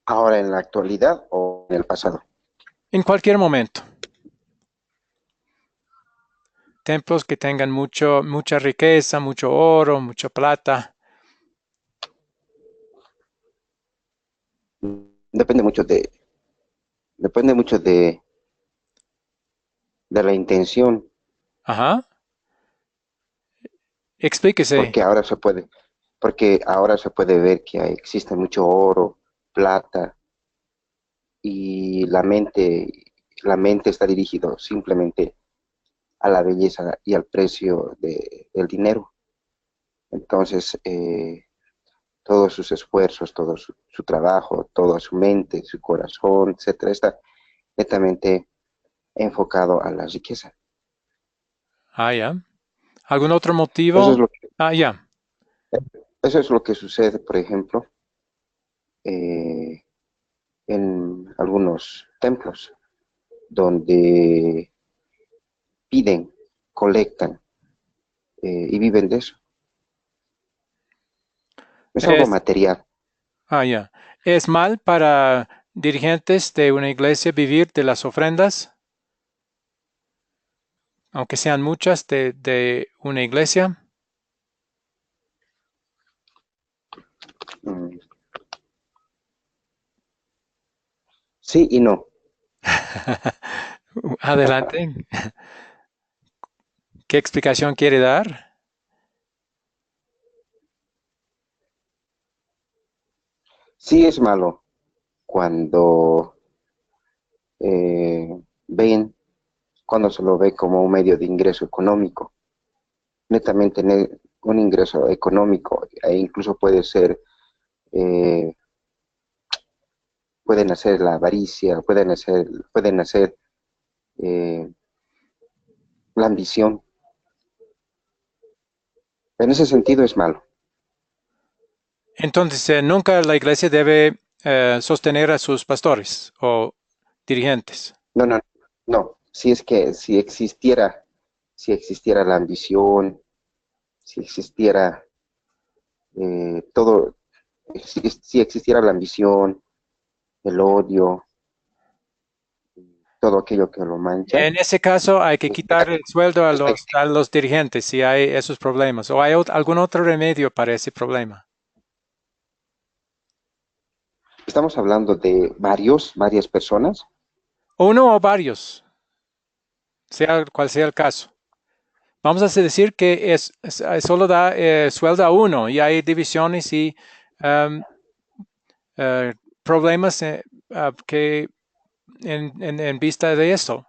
ahora en la actualidad o en el pasado. En cualquier momento. Templos que tengan mucha riqueza, mucho oro, mucha plata. Depende mucho depende mucho de la intención, Ajá. Explíquese. porque ahora se puede, porque ahora se puede ver que existe mucho oro, plata, y la mente está dirigido simplemente a la belleza y al precio del dinero. Entonces, todos sus esfuerzos, todo su trabajo, toda su mente, su corazón, etcétera, está netamente enfocado a la riqueza. Ah, ya. ¿Algún otro Eso motivo? es lo Ah, ya. eso es lo que sucede, por ejemplo, eh, en algunos templos, donde piden, colectan y viven de eso. Es algo Es, material. ya. ¿Es mal para dirigentes de una iglesia vivir de las ofrendas, aunque sean muchas de una iglesia? Mm, sí y no. Adelante. ¿Qué explicación quiere dar? Sí es malo cuando ven, cuando se lo ve como un medio de ingreso económico, netamente un ingreso económico, e incluso eh, pueden hacer la avaricia, pueden hacer eh, la ambición. En ese sentido es malo. Entonces, nunca la iglesia debe sostener a sus pastores o dirigentes. No, no, no. Si es que si existiera la ambición, si existiera todo, si existiera la ambición, el odio, todo aquello que lo mancha, En ese caso, hay que quitar el sueldo a es negativo. a los dirigentes si hay esos problemas. ¿O hay algún otro remedio para ese problema? Estamos hablando de varias personas. Uno o varios, sea cual sea el caso. Vamos a decir que solo da sueldo a uno y hay divisiones y um, eh, problemas que en vista de eso.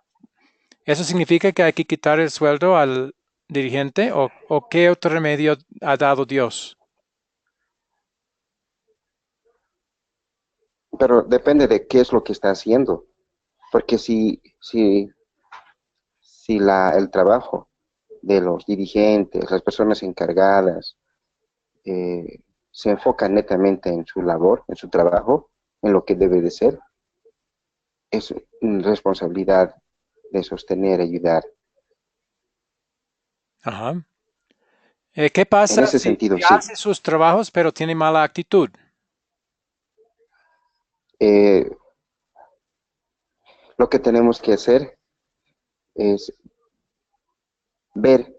¿Eso significa que hay que quitar el sueldo al dirigente o qué otro remedio ha dado Dios? Pero depende de qué es lo que está haciendo, porque si el trabajo de los dirigentes, las personas encargadas, se enfoca netamente en su labor, en su trabajo, en lo que debe de ser, es responsabilidad de sostener, ayudar. Ajá. ¿Qué En pasa ese si sentido, sí. hace sus trabajos pero tiene mala actitud? Eh, lo que tenemos que hacer es ver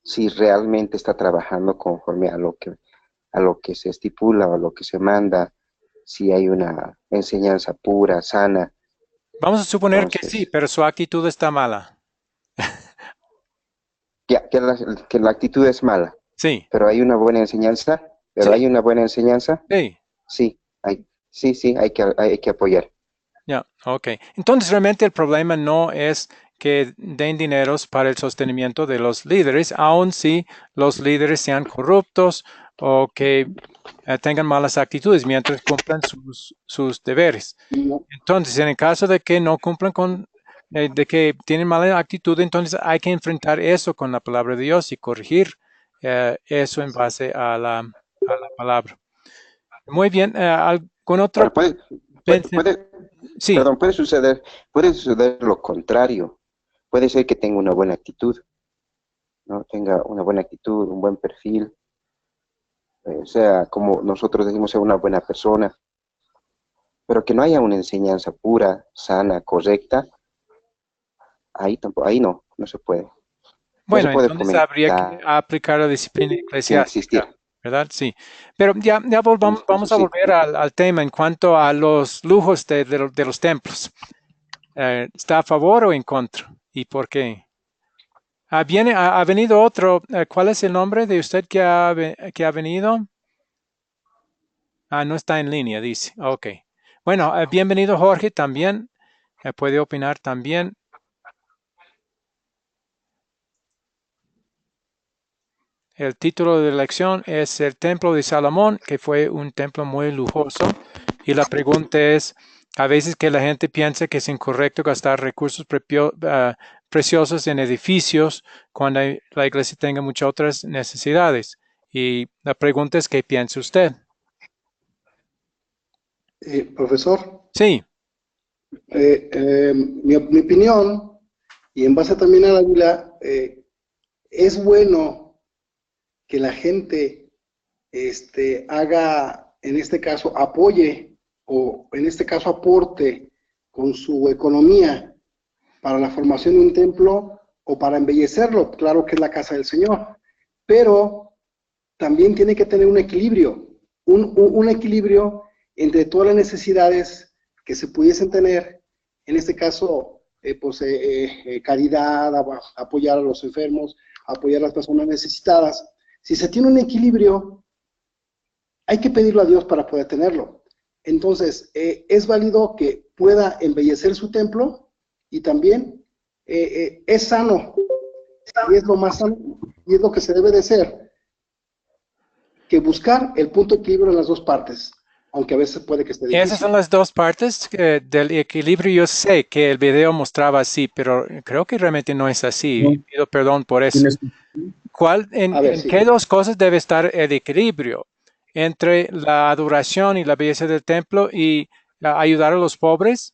si realmente está trabajando conforme a lo que se estipula o a lo que se manda, si hay una enseñanza pura, sana. Vamos a suponer que sí, Entonces, pero su actitud está mala. que la actitud es mala, Sí, pero hay una buena enseñanza, pero sí, hay una buena enseñanza, sí. sí, sí, hay que apoyar. Ya, ok. Entonces realmente el problema no es que den dineros para el sostenimiento de los líderes, aun si los líderes sean corruptos o que tengan malas actitudes mientras cumplan sus deberes. Entonces, en el caso de que no cumplan de que tienen mala actitud, entonces hay que enfrentar eso con la palabra de Dios y corregir eso en base a la palabra. Muy bien, ¿algún otro? Ahora, Sí. perdón, puede suceder lo contrario. Puede ser que tenga una buena actitud, ¿no? Tenga una buena actitud, un buen perfil, sea como nosotros decimos, sea una buena persona, pero que no haya una enseñanza pura, sana, correcta, ahí tampoco, ahí no se puede. No se Bueno, puede entonces habría que fomentar aplicar la disciplina sin existir. eclesiástica, ¿verdad? Sí. Pero ya Eso vamos a sí. volver al tema en cuanto a los lujos de los templos. ¿Está a favor o en contra? ¿Y por qué? Ha venido otro. ¿Cuál es el nombre de usted que ha venido? No está en línea, dice. Ok. Bueno, bienvenido Jorge también. Puede opinar también. El título de la lección es El Templo de Salomón, que fue un templo muy lujoso. Y la pregunta es, a veces que la gente piensa que es incorrecto gastar recursos preciosos en edificios cuando la iglesia tenga muchas otras necesidades. Y la pregunta es, ¿qué piensa usted? Profesor, Sí, mi opinión, y en base también a la Biblia, es bueno que la gente haga, en este caso, apoye o en este caso aporte con su economía para la formación de un templo o para embellecerlo, claro que es la casa del Señor, pero también tiene que tener un equilibrio, un equilibrio entre todas las necesidades que se pudiesen tener, en este caso, caridad, apoyar a los enfermos, apoyar a las personas necesitadas. Si se tiene un equilibrio, hay que pedirlo a Dios para poder tenerlo. Entonces, es válido que pueda embellecer su templo y también es sano, y es lo más sano, y es lo que se debe de hacer, que buscar el punto de equilibrio en las dos partes, aunque a veces puede que esté esas son difícil. las dos partes del equilibrio. Yo sé que el video mostraba así, pero creo que realmente no es así. No, Pido perdón por eso. tienes- A ver, ¿En sí. qué dos cosas debe estar el equilibrio entre la adoración y la belleza del templo y ayudar a los pobres?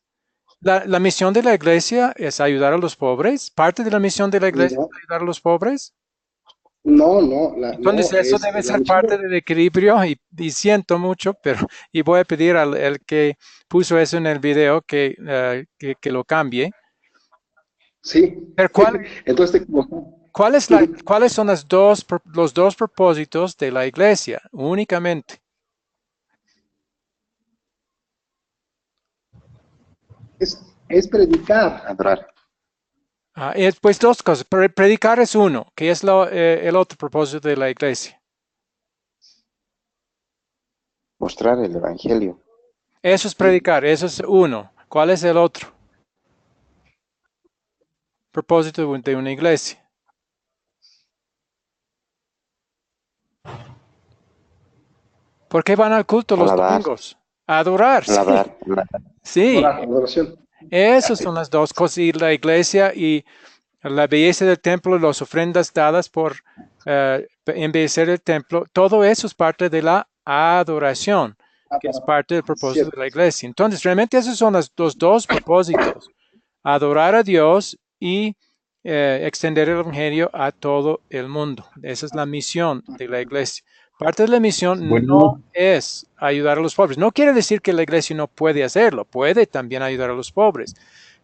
La misión de la iglesia es ayudar a los pobres. Parte de la misión de la iglesia No, es ayudar a los pobres. no, Entonces, eso debe la ser misión parte del equilibrio y siento mucho, pero y voy a pedir al el que puso eso en el video que lo cambie. sí. Pero Entonces te equivocas. ¿cuáles son los dos propósitos de la iglesia únicamente? Es predicar. Adorar, Pues dos cosas. Predicar es uno, que es el otro propósito de la iglesia. mostrar el evangelio, Eso es predicar, eso es uno. ¿Cuál es el otro propósito de una iglesia? ¿Por qué van al culto los alabar, domingos? A adorar, sí. alabar, alabar. Sí, Adoración. esas son las dos cosas. Y la iglesia y la belleza del templo, las ofrendas dadas por embellecer el templo, todo eso es parte de la adoración, que es parte del propósito de Cierto. la iglesia. Entonces, realmente esos son los dos propósitos, adorar a Dios y extender el evangelio a todo el mundo. Esa es la misión de la iglesia. Parte de la misión no Bueno, es ayudar a los pobres. No quiere decir que la iglesia no puede hacerlo, puede también ayudar a los pobres,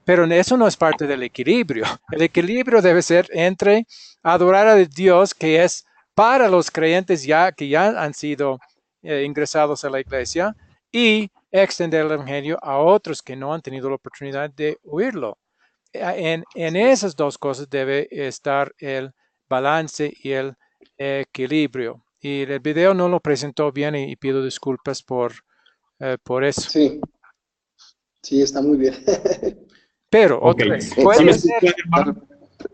pero eso no es parte del equilibrio. El equilibrio debe ser entre adorar a Dios, que es para los creyentes que ya han sido ingresados a la iglesia, y extender el evangelio a otros que no han tenido la oportunidad de oírlo. En esas dos cosas debe estar el balance y el equilibrio. Y el video no lo presentó bien y pido disculpas por eso. Sí, sí, está muy bien. Pero ok. otra vez, ¿Sí me ¿Sabes? escuchan, hermano?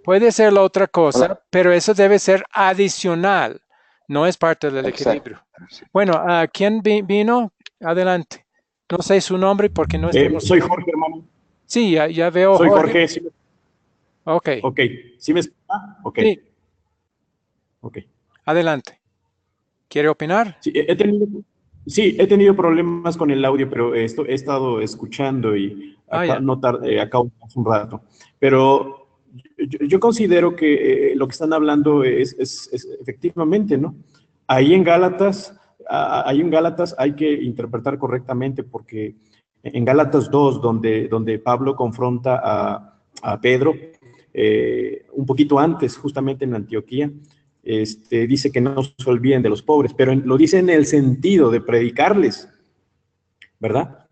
puede ser la otra cosa, Hola, pero eso debe ser adicional, no es parte del exacto. equilibrio. Bueno, ¿quién vino? Adelante. No sé su nombre porque no estamos. Soy Jorge, hermano. Sí, ya veo Soy Jorge. Jorge. Ok, Ok. ¿Sí me escucha? Ok. sí, Ok. adelante. ¿Quiere opinar? Sí, he tenido problemas con el audio, pero he estado escuchando y Ya. acabo hace un rato. Pero yo considero que lo que están hablando es efectivamente, ¿no? Ahí en Gálatas, ahí en Gálatas hay que interpretar correctamente porque en Gálatas 2, donde Pablo confronta a Pedro, un poquito antes, justamente en Antioquía, dice que no se olviden de los pobres, pero lo dice en el sentido de predicarles, ¿verdad?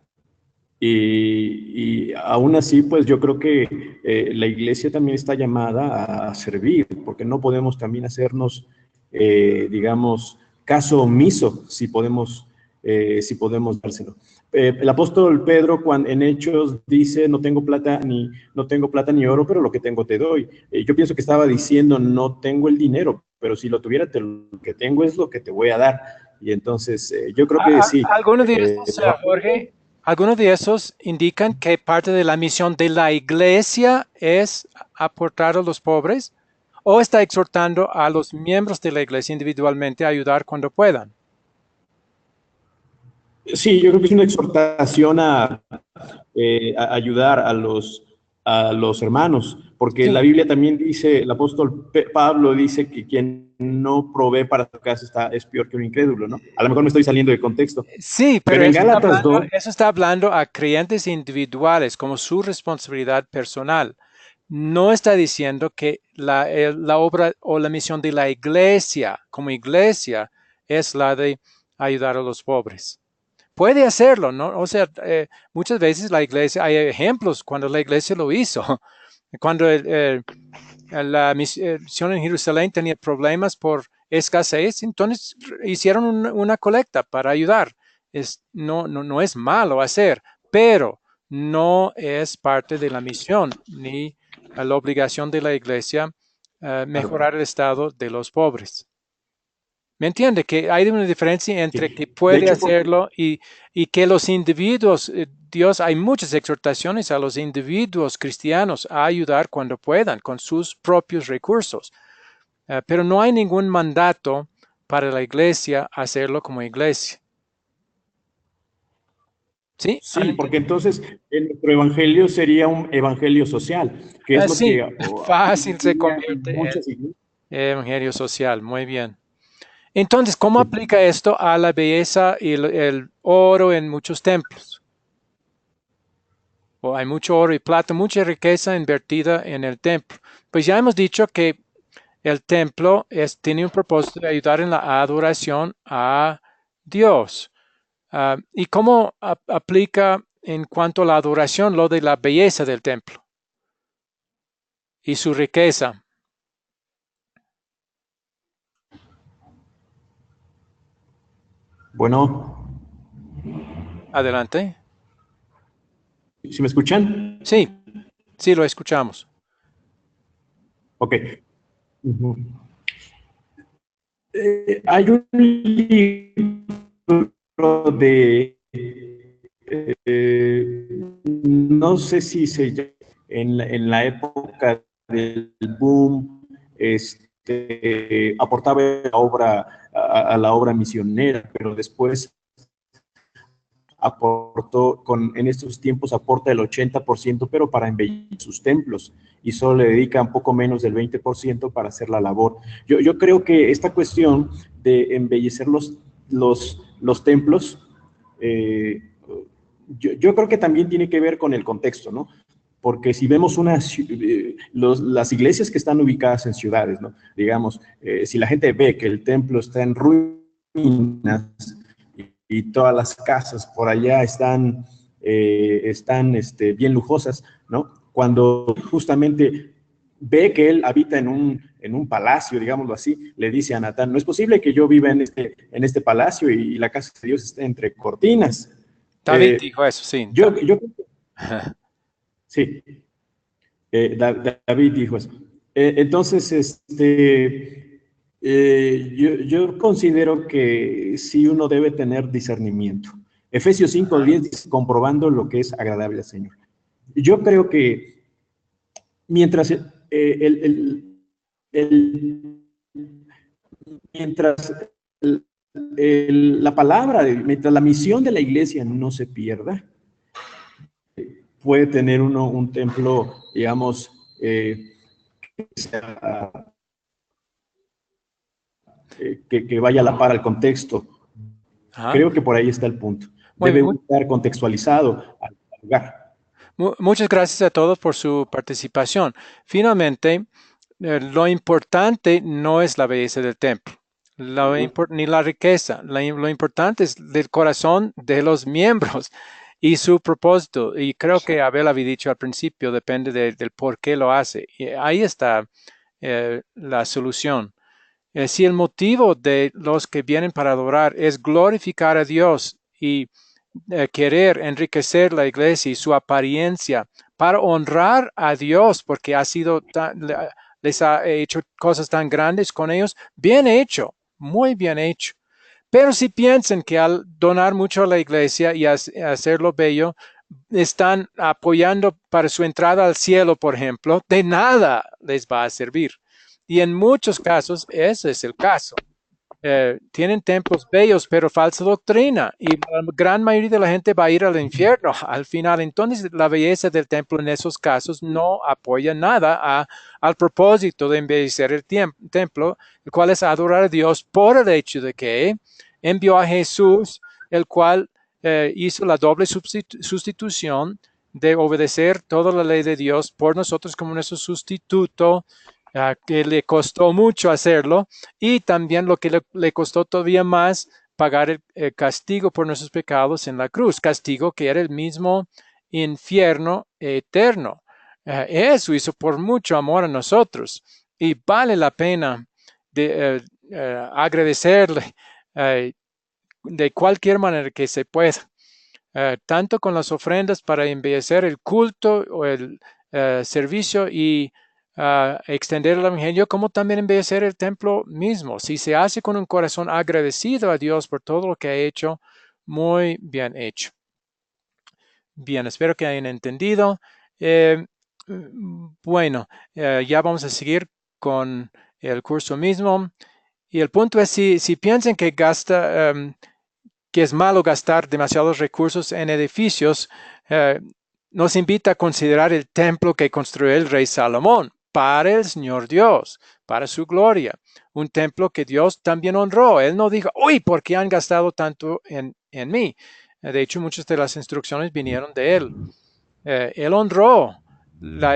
Y aún así, pues yo creo que la iglesia también está llamada a servir, porque no podemos también hacernos, digamos, caso omiso si podemos dárselo. El apóstol Pedro, en Hechos, dice, no tengo plata ni oro, pero lo que tengo te doy. Yo pienso que estaba diciendo, no tengo el dinero, pero si lo tuviera, lo que tengo es lo que te voy a dar. Y entonces, yo creo que sí. Algunos de estos, Jorge, algunos de esos indican que parte de la misión de la iglesia es aportar a los pobres, o está exhortando a los miembros de la iglesia individualmente a ayudar cuando puedan. Sí, yo creo que es una exhortación a ayudar a los hermanos, porque Sí. la Biblia también dice, el apóstol Pablo dice que quien no provee para su casa es peor que un incrédulo, ¿no? A lo mejor me estoy saliendo de contexto. Sí, pero en Gálatas 2, eso está hablando a creyentes individuales como su responsabilidad personal. No está diciendo que la obra o la misión de la iglesia como iglesia es la de ayudar a los pobres. Puede hacerlo, ¿no? O sea, muchas veces la iglesia, hay ejemplos cuando la iglesia lo hizo. Cuando la misión en Jerusalén tenía problemas por escasez, entonces hicieron una colecta para ayudar. No es malo hacer, pero no es parte de la misión ni la obligación de la iglesia mejorar el estado de los pobres. ¿Me entiende? Que hay una diferencia entre que de puede hecho, hacerlo y que los individuos, Dios, hay muchas exhortaciones a los individuos cristianos a ayudar cuando puedan con sus propios recursos. Pero no hay ningún mandato para la iglesia hacerlo como iglesia. ¿Sí? sí, porque entonces nuestro evangelio sería un evangelio social, que es lo Sí, que fácil se en convierte muchas iglesias. en evangelio social. Muy bien. Entonces, ¿cómo aplica esto a la belleza y el oro en muchos templos? O hay mucho oro y plata, mucha riqueza invertida en el templo. Pues ya hemos dicho que el templo tiene un propósito de ayudar en la adoración a Dios. ¿Y cómo aplica en cuanto a la adoración lo de la belleza del templo y su riqueza? Bueno, Adelante. ¿sí me escuchan? Sí, sí, lo escuchamos. Ok. Ujú. Hay un libro de, no sé si se llama, en la época del boom, aportaba a la obra misionera, pero después en estos tiempos aporta el 80%, pero para embellecer sus templos, y solo le dedica un poco menos del 20% para hacer la labor. Yo creo que esta cuestión de embellecer los templos, yo creo que también tiene que ver con el contexto, ¿no? Porque si vemos las iglesias que están ubicadas en ciudades, ¿no? Digamos, si la gente ve que el templo está en ruinas, y todas las casas por allá están bien lujosas, ¿no? Cuando justamente ve que él habita en un palacio, digámoslo así, le dice a Natán, no es posible que yo viva en este palacio y la casa de Dios esté entre cortinas. David dijo eso, sí. Yo sí, David dijo eso. Entonces, yo considero que sí uno debe tener discernimiento. Efesios 5:10 dice, comprobando lo que es agradable al Señor. Yo creo que mientras mientras la palabra, mientras la misión de la iglesia no se pierda, puede tener uno un templo, digamos, que vaya a la par al contexto. Ajá. Creo que por ahí está el punto. Muy debe bien. estar contextualizado al lugar. Muchas gracias a todos por su participación. Finalmente, lo importante no es la belleza del templo, ni la riqueza. Lo importante es el corazón de los miembros y su propósito. Y creo que Abel había dicho al principio, depende del por qué lo hace. Y ahí está la solución. Si el motivo de los que vienen para adorar es glorificar a Dios y querer enriquecer la iglesia y su apariencia para honrar a Dios porque les ha hecho cosas tan grandes con ellos, bien hecho, muy bien hecho. Pero si piensan que al donar mucho a la iglesia y hacerlo bello, están apoyando para su entrada al cielo, por ejemplo, de nada les va a servir. Y en muchos casos ese es el caso. Tienen templos bellos, pero falsa doctrina. Y la gran mayoría de la gente va a ir al infierno al final. Entonces, la belleza del templo en esos casos no apoya nada al propósito de embellecer el templo, el cual es adorar a Dios por el hecho de que envió a Jesús, el cual hizo la doble sustitución de obedecer toda la ley de Dios por nosotros como nuestro sustituto, que le costó mucho hacerlo, y también lo que le costó todavía más pagar el castigo por nuestros pecados en la cruz, castigo que era el mismo infierno eterno. Eso hizo por mucho amor a nosotros y vale la pena agradecerle de cualquier manera que se pueda. Tanto con las ofrendas para embellecer el culto o el servicio y extender el evangelio, como también embellecer el templo mismo. Si se hace con un corazón agradecido a Dios por todo lo que ha hecho, muy bien hecho. Bien, espero que hayan entendido. Bueno, ya vamos a seguir con el curso mismo. Y el punto es si piensan que que es malo gastar demasiados recursos en edificios, nos invita a considerar el templo que construyó el rey Salomón para el Señor Dios, para su gloria. Un templo que Dios también honró. Él no dijo, uy, ¿por qué han gastado tanto en mí? De hecho, muchas de las instrucciones vinieron de él. Él honró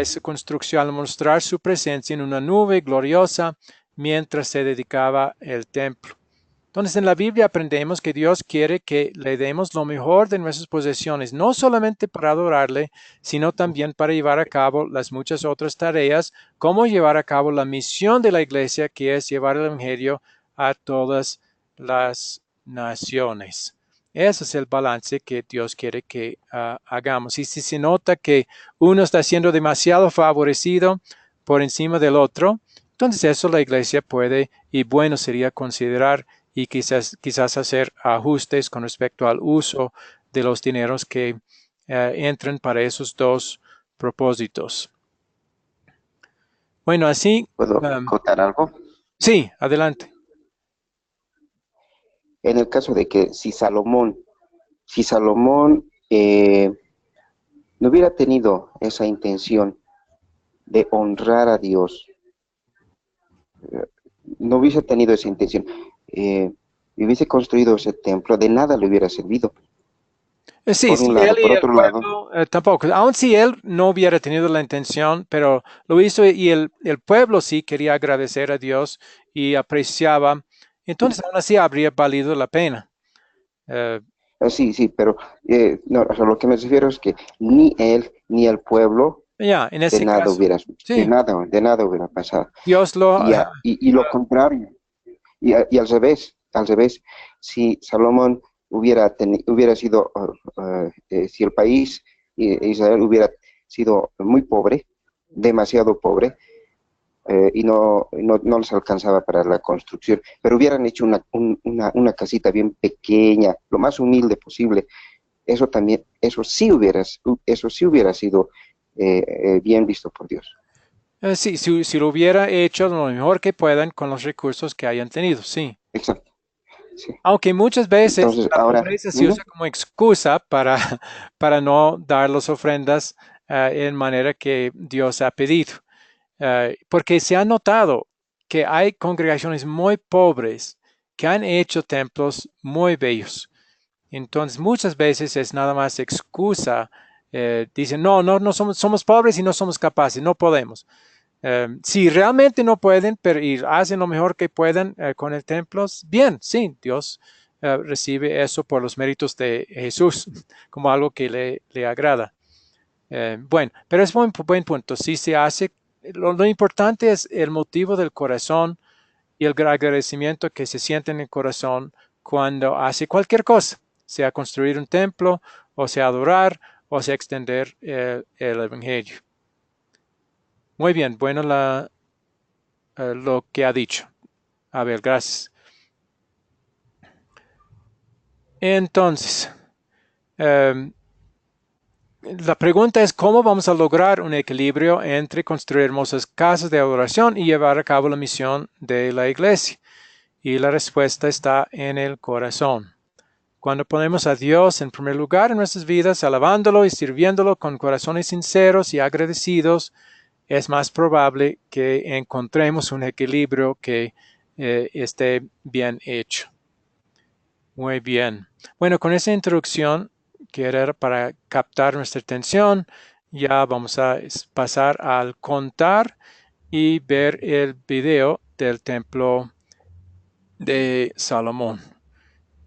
esa construcción al mostrar su presencia en una nube gloriosa mientras se dedicaba el templo. Entonces, en la Biblia aprendemos que Dios quiere que le demos lo mejor de nuestras posesiones, no solamente para adorarle, sino también para llevar a cabo las muchas otras tareas, como llevar a cabo la misión de la iglesia, que es llevar el evangelio a todas las naciones. Ese es el balance que Dios quiere que hagamos. Y si se nota que uno está siendo demasiado favorecido por encima del otro, entonces eso la iglesia puede y bueno sería considerar y quizás hacer ajustes con respecto al uso de los dineros que entran para esos dos propósitos. Bueno, así. ¿Puedo contar algo? Sí, adelante. En el caso de que si Salomón no hubiera tenido esa intención de honrar a Dios, no hubiese tenido esa intención, y hubiese construido ese templo, de nada le hubiera servido. Sí, Por sí, un lado. él y Por el otro lado, pueblo tampoco. Aun si él no hubiera tenido la intención, pero lo hizo y el pueblo sí quería agradecer a Dios y apreciaba, entonces aún así habría valido la pena. sí, pero no, o sea, lo que me refiero es que ni él ni el pueblo Ya, en de ese nada caso, hubiera, sí, de nada hubiera pasado. Dios lo. Y lo contrario, y al revés, si Salomón hubiera sido, si el país, Israel hubiera sido muy pobre, demasiado pobre, y no les alcanzaba para la construcción, pero hubieran hecho una casita bien pequeña, lo más humilde posible, eso sí hubiera sido bien visto por Dios. Sí, si lo hubiera hecho lo mejor que puedan con los recursos que hayan tenido, sí. Exacto. Sí. Aunque muchas veces Entonces, la ahora, pobreza se usa como excusa para no dar las ofrendas en manera que Dios ha pedido. Porque se ha notado que hay congregaciones muy pobres que han hecho templos muy bellos. Entonces, muchas veces es nada más excusa. Dicen, no somos pobres y no somos capaces, no podemos. Si realmente no pueden, pero y hacen lo mejor que puedan con el templo, bien, sí, Dios recibe eso por los méritos de Jesús, como algo que le agrada. Bueno, pero es un buen punto. Si se hace, lo importante es el motivo del corazón y el agradecimiento que se siente en el corazón cuando hace cualquier cosa, sea construir un templo, o sea adorar, o sea extender el Evangelio. Muy bien, bueno lo que ha dicho. A ver, gracias. Entonces, la pregunta es cómo vamos a lograr un equilibrio entre construir hermosas casas de adoración y llevar a cabo la misión de la iglesia. Y la respuesta está en el corazón. Cuando ponemos a Dios en primer lugar en nuestras vidas, alabándolo y sirviéndolo con corazones sinceros y agradecidos, es más probable que encontremos un equilibrio que esté bien hecho. Muy bien. Bueno, con esa introducción, que era para captar nuestra atención, ya vamos a pasar al contar y ver el video del templo de Salomón.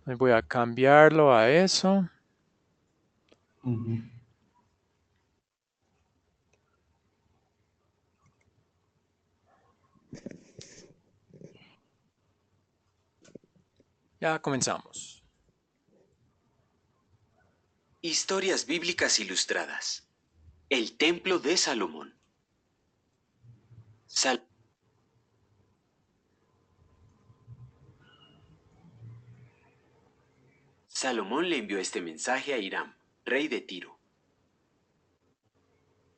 Voy a cambiarlo a eso. Ya comenzamos. Historias bíblicas ilustradas. El templo de Salomón. Salomón le envió este mensaje a Hiram, rey de Tiro.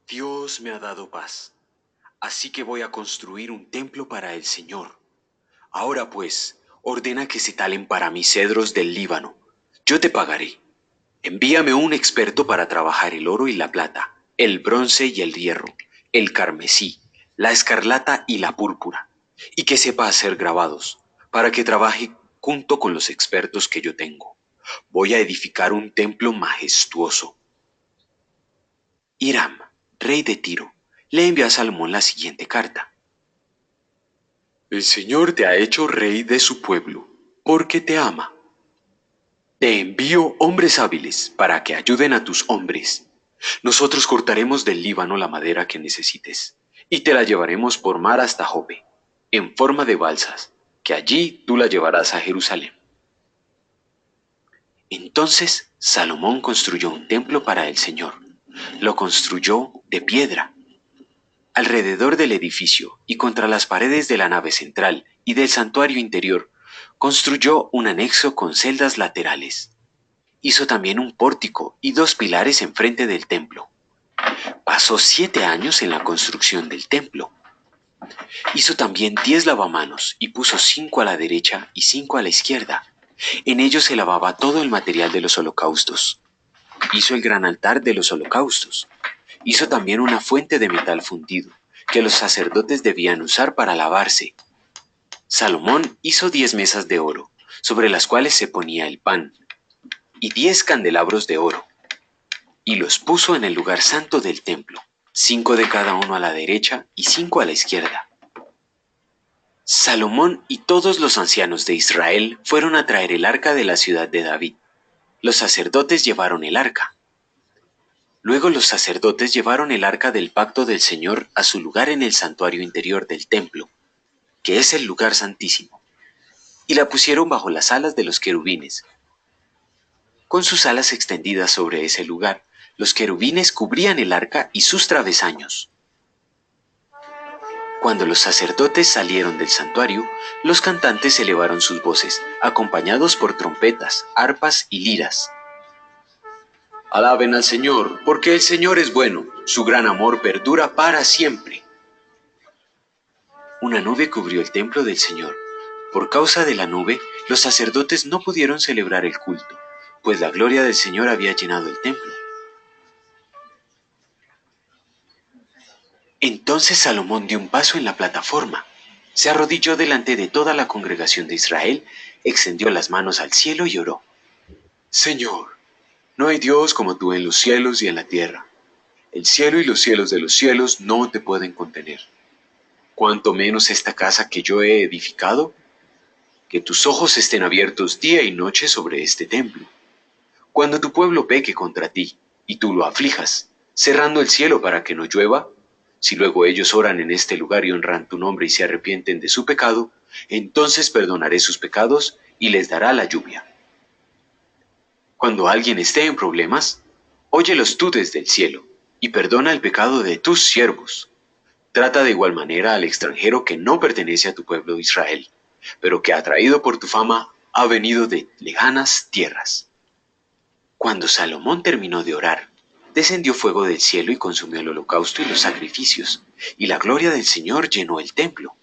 Dios me ha dado paz, así que voy a construir un templo para el Señor. Ahora pues, ordena que se talen para mí cedros del Líbano. Yo te pagaré. Envíame un experto para trabajar el oro y la plata, el bronce y el hierro, el carmesí, la escarlata y la púrpura, y que sepa hacer grabados, para que trabaje junto con los expertos que yo tengo. Voy a edificar un templo majestuoso. Hiram, rey de Tiro, le envió a Salomón la siguiente carta. El Señor te ha hecho rey de su pueblo, porque te ama. Te envío hombres hábiles para que ayuden a tus hombres. Nosotros cortaremos del Líbano la madera que necesites, y te la llevaremos por mar hasta Jope, en forma de balsas, que allí tú la llevarás a Jerusalén. Entonces Salomón construyó un templo para el Señor. Lo construyó de piedra. Alrededor del edificio y contra las paredes de la nave central y del santuario interior, construyó un anexo con celdas laterales. Hizo también un pórtico y 2 pilares enfrente del templo. Pasó 7 años en la construcción del templo. Hizo también 10 lavamanos y puso 5 a la derecha y 5 a la izquierda. En ellos se lavaba todo el material de los holocaustos. Hizo el gran altar de los holocaustos. Hizo también una fuente de metal fundido, que los sacerdotes debían usar para lavarse. Salomón hizo 10 mesas de oro, sobre las cuales se ponía el pan, y 10 candelabros de oro, y los puso en el lugar santo del templo, 5 de cada uno a la derecha y 5 a la izquierda. Salomón y todos los ancianos de Israel fueron a traer el arca de la ciudad de David. Los sacerdotes llevaron el arca. Luego los sacerdotes llevaron el arca del pacto del Señor a su lugar en el santuario interior del templo, que es el lugar santísimo, y la pusieron bajo las alas de los querubines. Con sus alas extendidas sobre ese lugar, los querubines cubrían el arca y sus travesaños. Cuando los sacerdotes salieron del santuario, los cantantes elevaron sus voces, acompañados por trompetas, arpas y liras. Alaben al Señor, porque el Señor es bueno, su gran amor perdura para siempre. Una nube cubrió el templo del Señor. Por causa de la nube, los sacerdotes no pudieron celebrar el culto, pues la gloria del Señor había llenado el templo. Entonces Salomón dio un paso en la plataforma, se arrodilló delante de toda la congregación de Israel, extendió las manos al cielo y oró. Señor, no hay Dios como tú en los cielos y en la tierra. El cielo y los cielos de los cielos no te pueden contener. Cuanto menos esta casa que yo he edificado, que tus ojos estén abiertos día y noche sobre este templo. Cuando tu pueblo peque contra ti, y tú lo aflijas, cerrando el cielo para que no llueva, si luego ellos oran en este lugar y honran tu nombre y se arrepienten de su pecado, entonces perdonaré sus pecados y les dará la lluvia. Cuando alguien esté en problemas, óyelos tú desde el cielo, y perdona el pecado de tus siervos. Trata de igual manera al extranjero que no pertenece a tu pueblo Israel, pero que atraído por tu fama ha venido de lejanas tierras. Cuando Salomón terminó de orar, descendió fuego del cielo y consumió el holocausto y los sacrificios, y la gloria del Señor llenó el templo.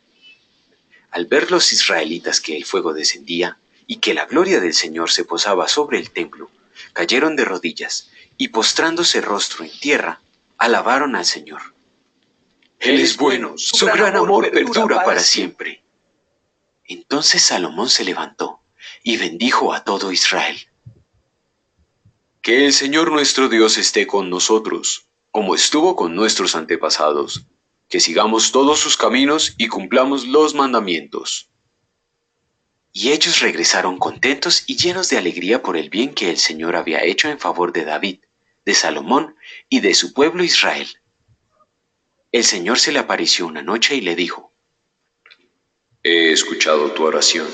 Al ver los israelitas que el fuego descendía y que la gloria del Señor se posaba sobre el templo, cayeron de rodillas y postrándose rostro en tierra, alabaron al Señor. Él es bueno, su gran amor perdura para siempre. Entonces Salomón se levantó y bendijo a todo Israel. Que el Señor nuestro Dios esté con nosotros, como estuvo con nuestros antepasados, que sigamos todos sus caminos y cumplamos los mandamientos. Y ellos regresaron contentos y llenos de alegría por el bien que el Señor había hecho en favor de David, de Salomón y de su pueblo Israel. El Señor se le apareció una noche y le dijo: He escuchado tu oración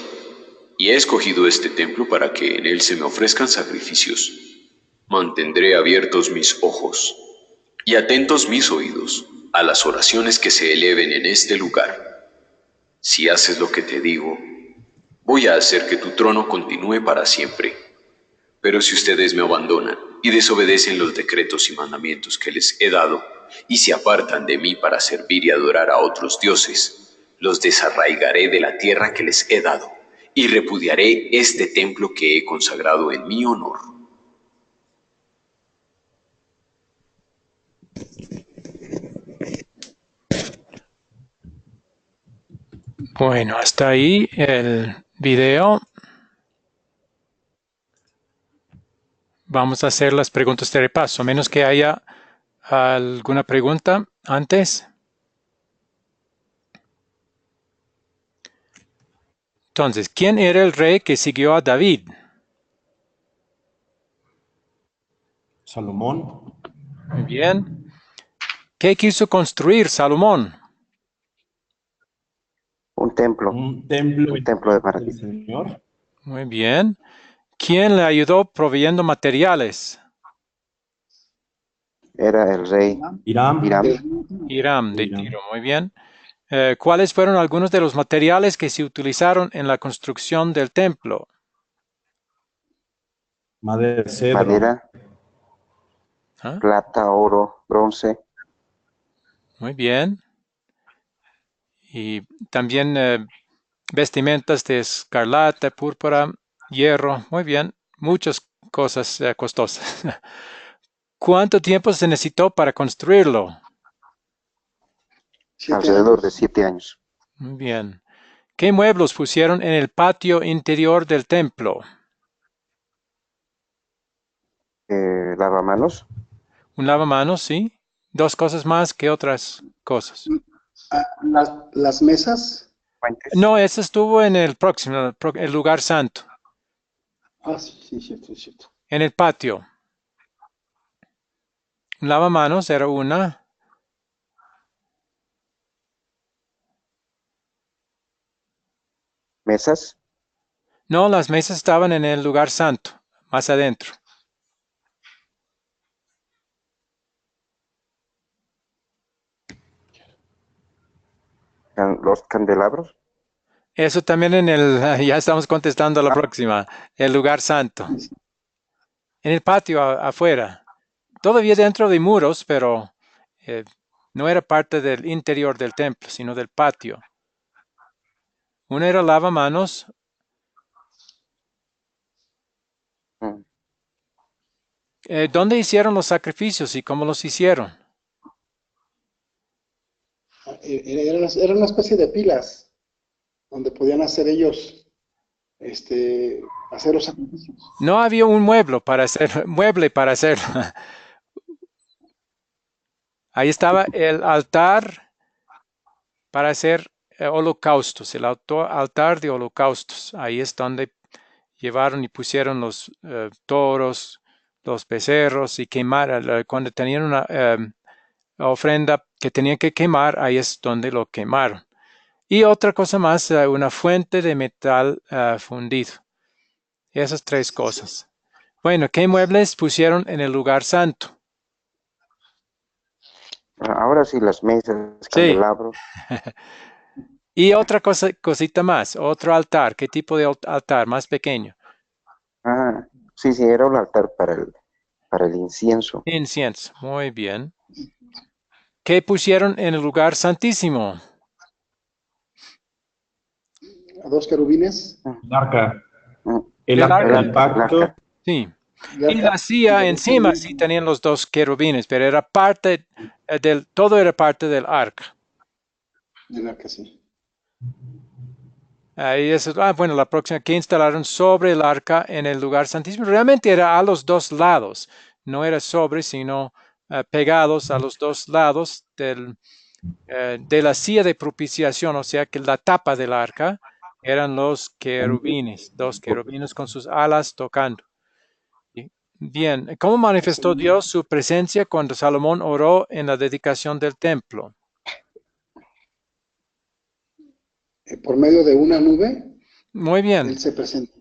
y he escogido este templo para que en él se me ofrezcan sacrificios. Mantendré abiertos mis ojos y atentos mis oídos a las oraciones que se eleven en este lugar. Si haces lo que te digo, voy a hacer que tu trono continúe para siempre. Pero si ustedes me abandonan y desobedecen los decretos y mandamientos que les he dado, y se apartan de mí para servir y adorar a otros dioses, los desarraigaré de la tierra que les he dado, y repudiaré este templo que he consagrado en mi honor. Bueno, hasta ahí el video. Vamos a hacer las preguntas de repaso, a menos que haya alguna pregunta antes. Entonces, ¿quién era el rey que siguió a David? Salomón. Muy bien. ¿Qué quiso construir Salomón? Un templo Un templo de del maravilla. Señor. Muy bien. ¿Quién le ayudó proveyendo materiales? Era el rey Hiram. Hiram de Hiram. Tiro. Muy bien. ¿Cuáles fueron algunos de los materiales que se utilizaron en la construcción del templo? Madera de cedro. Madera, ¿Ah? plata, oro, bronce. Muy bien. Y también vestimentas de escarlata, púrpura, hierro. Muy bien. Muchas cosas costosas. ¿Cuánto tiempo se necesitó para construirlo? 7 Alrededor años. de 7 años. Muy bien. ¿Qué muebles pusieron en el patio interior del templo? Lavamanos, Un lavamanos, sí. Dos cosas más que otras cosas. Las mesas. fuentes. No, eso estuvo en el próximo, el lugar santo, Ah, sí, cierto, es cierto. en el patio. Un lavamanos era una. Mesas, No, las mesas estaban en el lugar santo, más adentro. los candelabros, Eso también en el, ya estamos contestando a la próxima, el lugar santo. En el patio afuera. Todavía dentro de muros, pero no era parte del interior del templo, sino del patio. Una era lavamanos. mm, ¿Dónde hicieron los sacrificios y cómo los hicieron? Era una especie de pilas donde podían hacer ellos hacer los sacrificios. No había un mueble para hacerlo. Ahí estaba el altar para hacer holocaustos, el altar de holocaustos. Ahí es donde llevaron y pusieron los toros, los becerros y quemar. Cuando tenían una ofrenda que tenían que quemar, ahí es donde lo quemaron. Y otra cosa más, una fuente de metal fundido. Esas tres cosas. Bueno, ¿qué muebles pusieron en el lugar santo? Ahora sí, las mesas, Sí. candelabros. Y otra cosita más, otro altar. ¿Qué tipo de altar? Más pequeño. Sí, era un altar para el incienso. Incienso. Muy bien. ¿Qué pusieron en el lugar santísimo? A 2 querubines. El arca. Mm, El El arca arca. del pacto. arca. Sí. el Y arca, la silla los encima querubines. sí tenían los dos querubines, pero era parte todo era parte del arca. El arca, sí. Ahí es, bueno, la próxima que instalaron sobre el arca en el lugar santísimo. Realmente era a los dos lados, no era sobre, sino pegados a los dos lados de la silla de propiciación, o sea que la tapa del arca eran los querubines, dos querubines con sus alas tocando. Bien, ¿cómo manifestó Dios su presencia cuando Salomón oró en la dedicación del templo? Por medio de una nube, Muy bien. Él se presenta.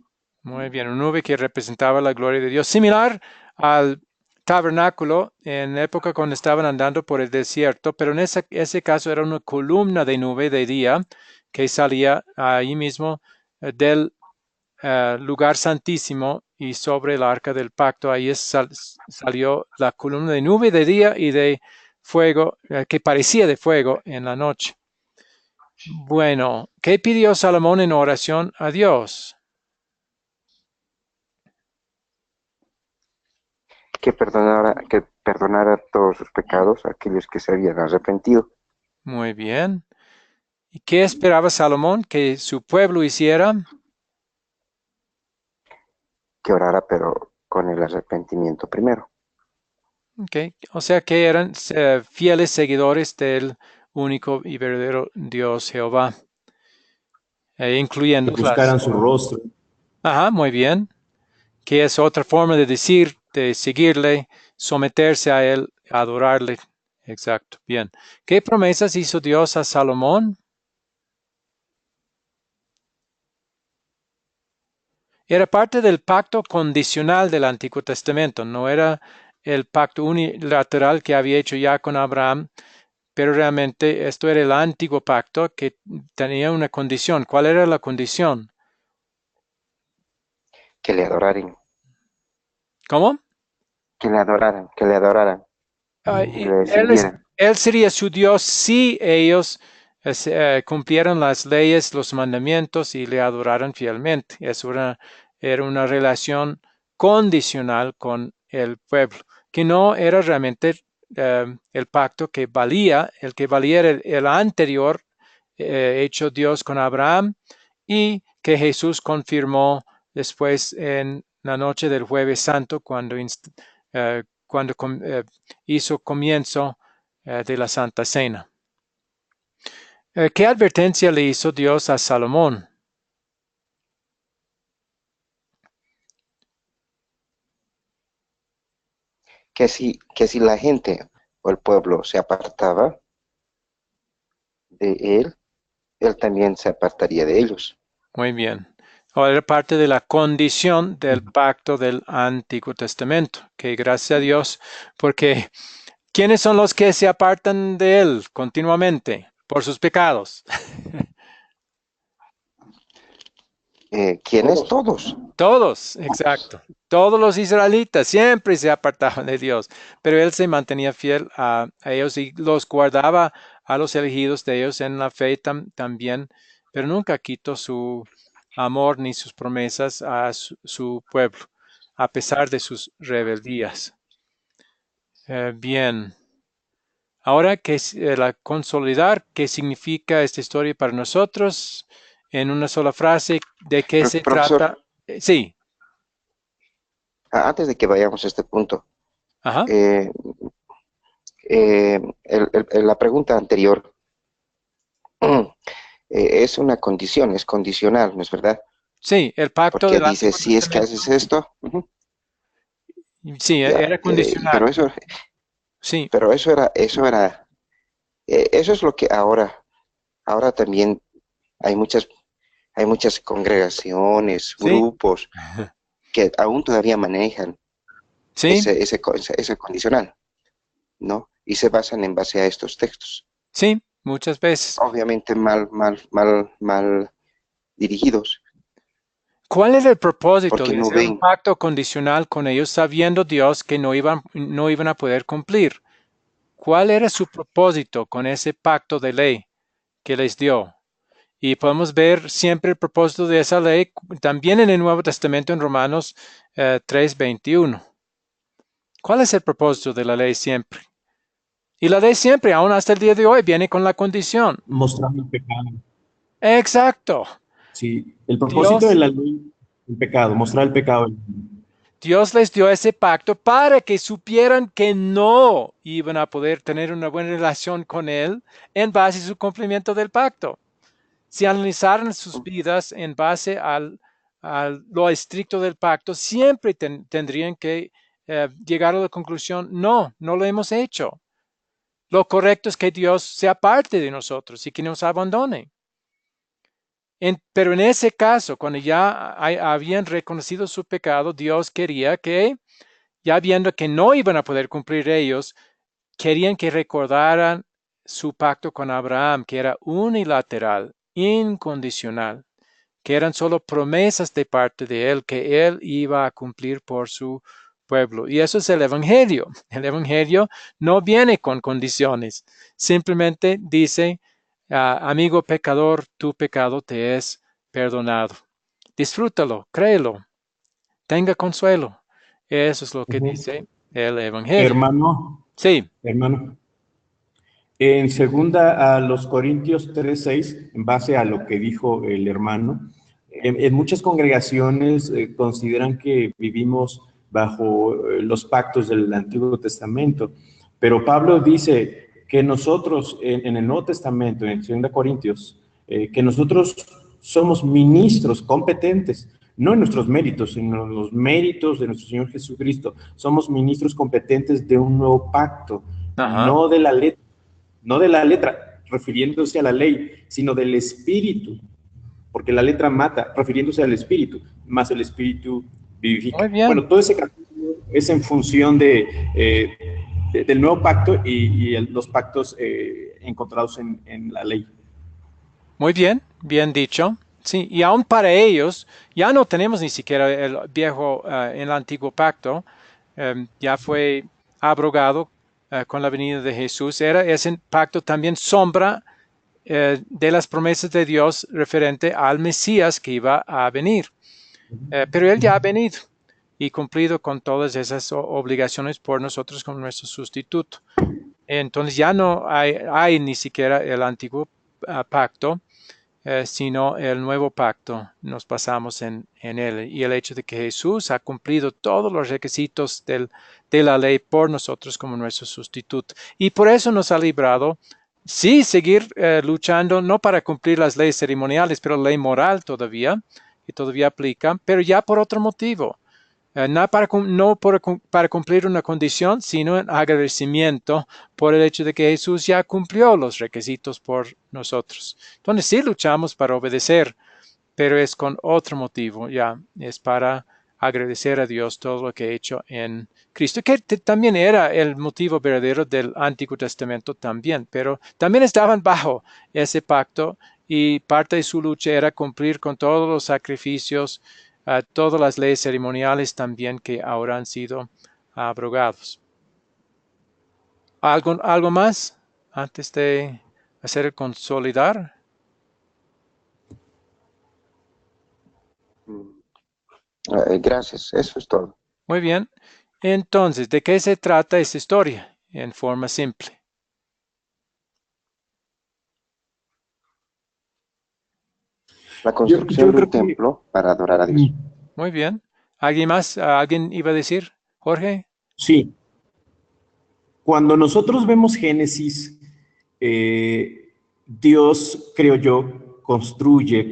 Muy bien, una nube que representaba la gloria de Dios, similar al tabernáculo en época cuando estaban andando por el desierto, pero en ese caso era una columna de nube de día que salía ahí mismo del lugar santísimo y sobre el arca del pacto. Ahí salió la columna de nube de día y de fuego, que parecía de fuego en la noche. Bueno, ¿qué pidió Salomón en oración a Dios? Que perdonara todos sus pecados a aquellos que se habían arrepentido. Muy bien. ¿Y qué esperaba Salomón que su pueblo hiciera? Que orara, pero con el arrepentimiento primero. Okay. O sea que eran fieles seguidores del único y verdadero Dios Jehová, Que incluyendo buscaran su rostro. Ajá, muy bien. Que es otra forma de decir, de seguirle, someterse a él, adorarle. Exacto, bien. ¿Qué promesas hizo Dios a Salomón? Era parte del pacto condicional del Antiguo Testamento, no era el pacto unilateral que había hecho ya con Abraham, pero realmente esto era el antiguo pacto que tenía una condición. ¿Cuál era la condición? Que le adoraran. ¿Cómo? Que le adoraran. Y le sirvieran. Él sería su Dios si ellos cumplieran las leyes, los mandamientos y le adoraran fielmente. Era una relación condicional con el pueblo, que no era realmente el pacto que valía. El que valía era el anterior hecho Dios con Abraham y que Jesús confirmó después en la noche del Jueves Santo cuando hizo comienzo de la Santa Cena. ¿Qué advertencia le hizo Dios a Salomón? Que si la gente o el pueblo se apartaba de él también se apartaría de ellos. Muy bien. Ahora era parte de la condición del pacto del Antiguo Testamento, que gracias a Dios, porque ¿quiénes son los que se apartan de él continuamente? Por sus pecados. ¿Quiénes? Todos. Todos, exacto. Todos los israelitas siempre se apartaban de Dios, pero él se mantenía fiel a ellos y los guardaba a los elegidos de ellos en la fe también, pero nunca quitó su amor ni sus promesas a su pueblo, a pesar de sus rebeldías. Bien. Ahora que la consolidar, ¿qué significa esta historia para nosotros? En una sola frase, ¿de qué se Profesor, trata? Sí. Antes de que vayamos a este punto, Ajá. eh, la pregunta anterior es una condición, es condicional, ¿no es verdad? Sí, el pacto Porque del dice, Antiguo si es que Testamento, haces esto, ujú, sí, ya, era condicional. Sí, pero eso es lo que ahora también hay hay muchas congregaciones, sí, grupos que aún todavía manejan sí, ese condicional, ¿no? Y se basan en base a estos textos, sí, muchas veces. obviamente mal dirigidos, ¿Cuál era el propósito porque de no hacer un ven. pacto condicional con ellos sabiendo Dios que no iban a poder cumplir? ¿Cuál era su propósito con ese pacto de ley que les dio? Y podemos ver siempre el propósito de esa ley también en el Nuevo Testamento en Romanos 3:21. ¿Cuál es el propósito de la ley siempre? Y la ley siempre, aún hasta el día de hoy, viene con la condición. Mostrando el pecado. Exacto. Sí, el propósito de Dios, la ley, el pecado, mostrar el pecado. Dios les dio ese pacto para que supieran que no iban a poder tener una buena relación con Él en base a su cumplimiento del pacto. Si analizaran sus vidas en base a lo estricto del pacto, siempre tendrían que llegar a la conclusión, no lo hemos hecho. Lo correcto es que Dios sea parte de nosotros y que nos abandone. Pero en ese caso, cuando ya habían reconocido su pecado, Dios quería que, ya viendo que no iban a poder cumplir ellos, querían que recordaran su pacto con Abraham, que era unilateral, incondicional, que eran solo promesas de parte de él, que él iba a cumplir por su pueblo. Y eso es el Evangelio. El Evangelio no viene con condiciones, simplemente dice, amigo pecador, tu pecado te es perdonado. Disfrútalo, créelo, tenga consuelo. Eso es lo que Ujú. dice el Evangelio. Hermano, Sí, hermano, en segunda a los Corintios 3:6, en base a lo que dijo el hermano, en muchas congregaciones consideran que vivimos bajo los pactos del Antiguo Testamento, pero Pablo dice que nosotros en el Nuevo Testamento, en 2 Corintios, que nosotros somos ministros competentes, no en nuestros méritos, sino en los méritos de nuestro Señor Jesucristo. Somos ministros competentes de un nuevo pacto, ajá, no de la letra, no de la letra, refiriéndose a la ley, sino del espíritu, porque la letra mata, refiriéndose al espíritu, más el espíritu muy vivifica. bien. Bueno, todo ese capítulo es en función del nuevo pacto y los pactos encontrados en la ley. Muy bien, bien dicho. Sí, y aún para ellos, ya no tenemos ni siquiera el viejo, el antiguo pacto, ya fue abrogado con la venida de Jesús. Era ese pacto también sombra de las promesas de Dios referente al Mesías que iba a venir. Pero Él ya ha venido y cumplido con todas esas obligaciones por nosotros como nuestro sustituto. Entonces ya no hay ni siquiera el antiguo pacto, sino el nuevo pacto nos basamos en él. Y el hecho de que Jesús ha cumplido todos los requisitos de la ley por nosotros como nuestro sustituto. Y por eso nos ha librado, sí, seguir luchando, no para cumplir las leyes ceremoniales, pero la ley moral todavía, que todavía aplica, pero ya por otro motivo. No para cumplir una condición, sino en agradecimiento por el hecho de que Jesús ya cumplió los requisitos por nosotros. Entonces sí luchamos para obedecer, pero es con otro motivo, ya es para agradecer a Dios todo lo que ha hecho en Cristo, que también era el motivo verdadero del Antiguo Testamento también, pero también estaban bajo ese pacto y parte de su lucha era cumplir con todos los sacrificios, todas las leyes ceremoniales también que ahora han sido abrogados. ¿Algo más antes de hacer el consolidar? Mm, Gracias, eso es todo. Muy bien. Entonces, ¿de qué se trata esta historia? En forma simple. La Yo construcción de creo un que templo para adorar a Dios. Muy bien. ¿Alguien más? ¿Alguien iba a decir? Jorge. Sí, cuando nosotros vemos Génesis, Dios, creo yo, construye,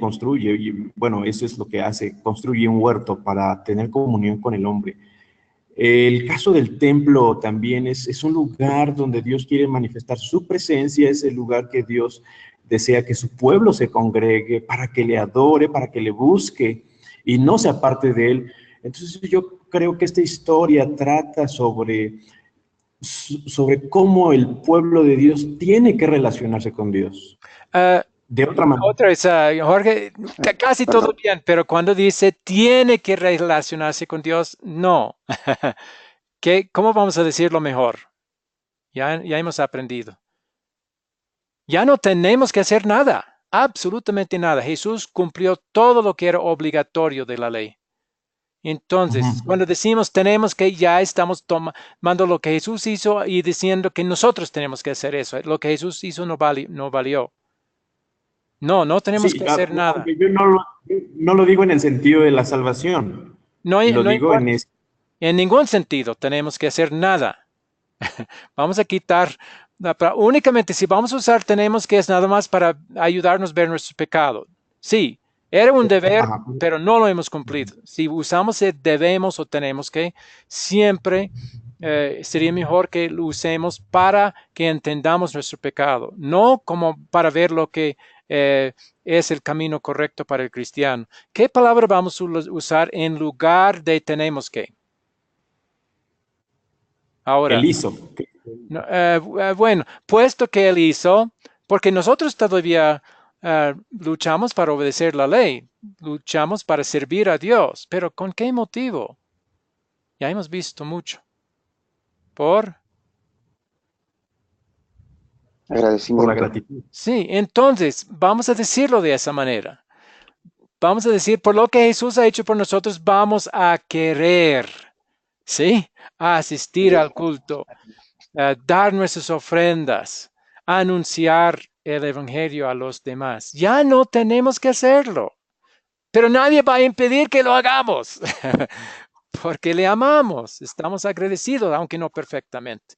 y bueno, eso es lo que hace, construye un huerto para tener comunión con el hombre. El caso del templo también es un lugar donde Dios quiere manifestar su presencia, es el lugar que Dios desea que su pueblo se congregue para que le adore, para que le busque y no se aparte de él. Entonces yo creo que esta historia trata sobre cómo el pueblo de Dios tiene que relacionarse con Dios. Ah, De otra manera. otra vez, Jorge, casi todo Perdón. bien, pero cuando dice tiene que relacionarse con Dios, no. ¿Cómo vamos a decirlo mejor? Ya hemos aprendido. Ya no tenemos que hacer nada, absolutamente nada. Jesús cumplió todo lo que era obligatorio de la ley. Entonces, Ujú. cuando decimos tenemos que, ya estamos tomando lo que Jesús hizo y diciendo que nosotros tenemos que hacer eso. Lo que Jesús hizo no valió. No tenemos Sí, que hacer nada. aunque yo no lo digo en el sentido de la salvación, lo No digo en importa. En ningún sentido tenemos que hacer nada. Vamos a quitar, únicamente si vamos a usar tenemos que es nada más para ayudarnos a ver nuestro pecado. Sí, era un deber, ajá. pero no lo hemos cumplido. Si usamos el debemos o tenemos que, siempre sería mejor que lo usemos para que entendamos nuestro pecado, no como para ver lo que es el camino correcto para el cristiano. ¿Qué palabra vamos a usar en lugar de tenemos que? Él Ahora, hizo. no, bueno, puesto que él hizo, porque nosotros todavía luchamos para obedecer la ley, luchamos para servir a Dios, pero ¿con qué motivo? Ya hemos visto mucho. Por, Por la Agradecimiento. gratitud. sí, entonces vamos a decirlo de esa manera. Vamos a decir, por lo que Jesús ha hecho por nosotros, vamos a querer, ¿sí? A asistir al culto, dar nuestras ofrendas, anunciar el Evangelio a los demás. Ya no tenemos que hacerlo, pero nadie va a impedir que lo hagamos, porque le amamos, estamos agradecidos, aunque no perfectamente.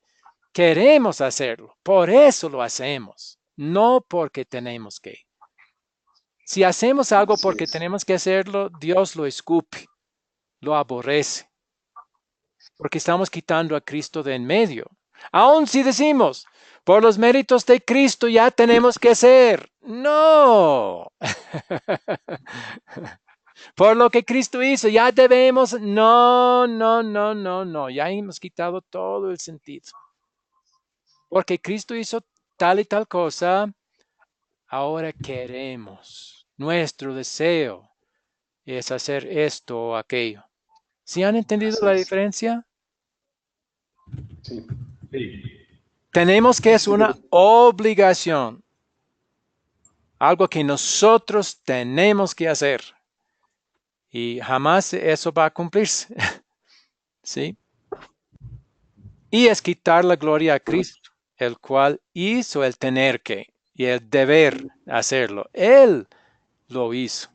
Queremos hacerlo, por eso lo hacemos, no porque tenemos que. Si hacemos algo Así porque es. tenemos que hacerlo, Dios lo escupe, lo aborrece, porque estamos quitando a Cristo de en medio. Aun si decimos, por los méritos de Cristo ya tenemos que hacer. No. Por lo que Cristo hizo, ya debemos. No. Ya hemos quitado todo el sentido. Porque Cristo hizo tal y tal cosa, ahora queremos. Nuestro deseo es hacer esto o aquello. ¿Sí han entendido Así la es. diferencia? Sí. Sí. Tenemos que es Sí, una obligación, algo que nosotros tenemos que hacer y jamás eso va a cumplirse, ¿sí? Y es quitar la gloria a Cristo, el cual hizo el tener que y el deber hacerlo. Él lo hizo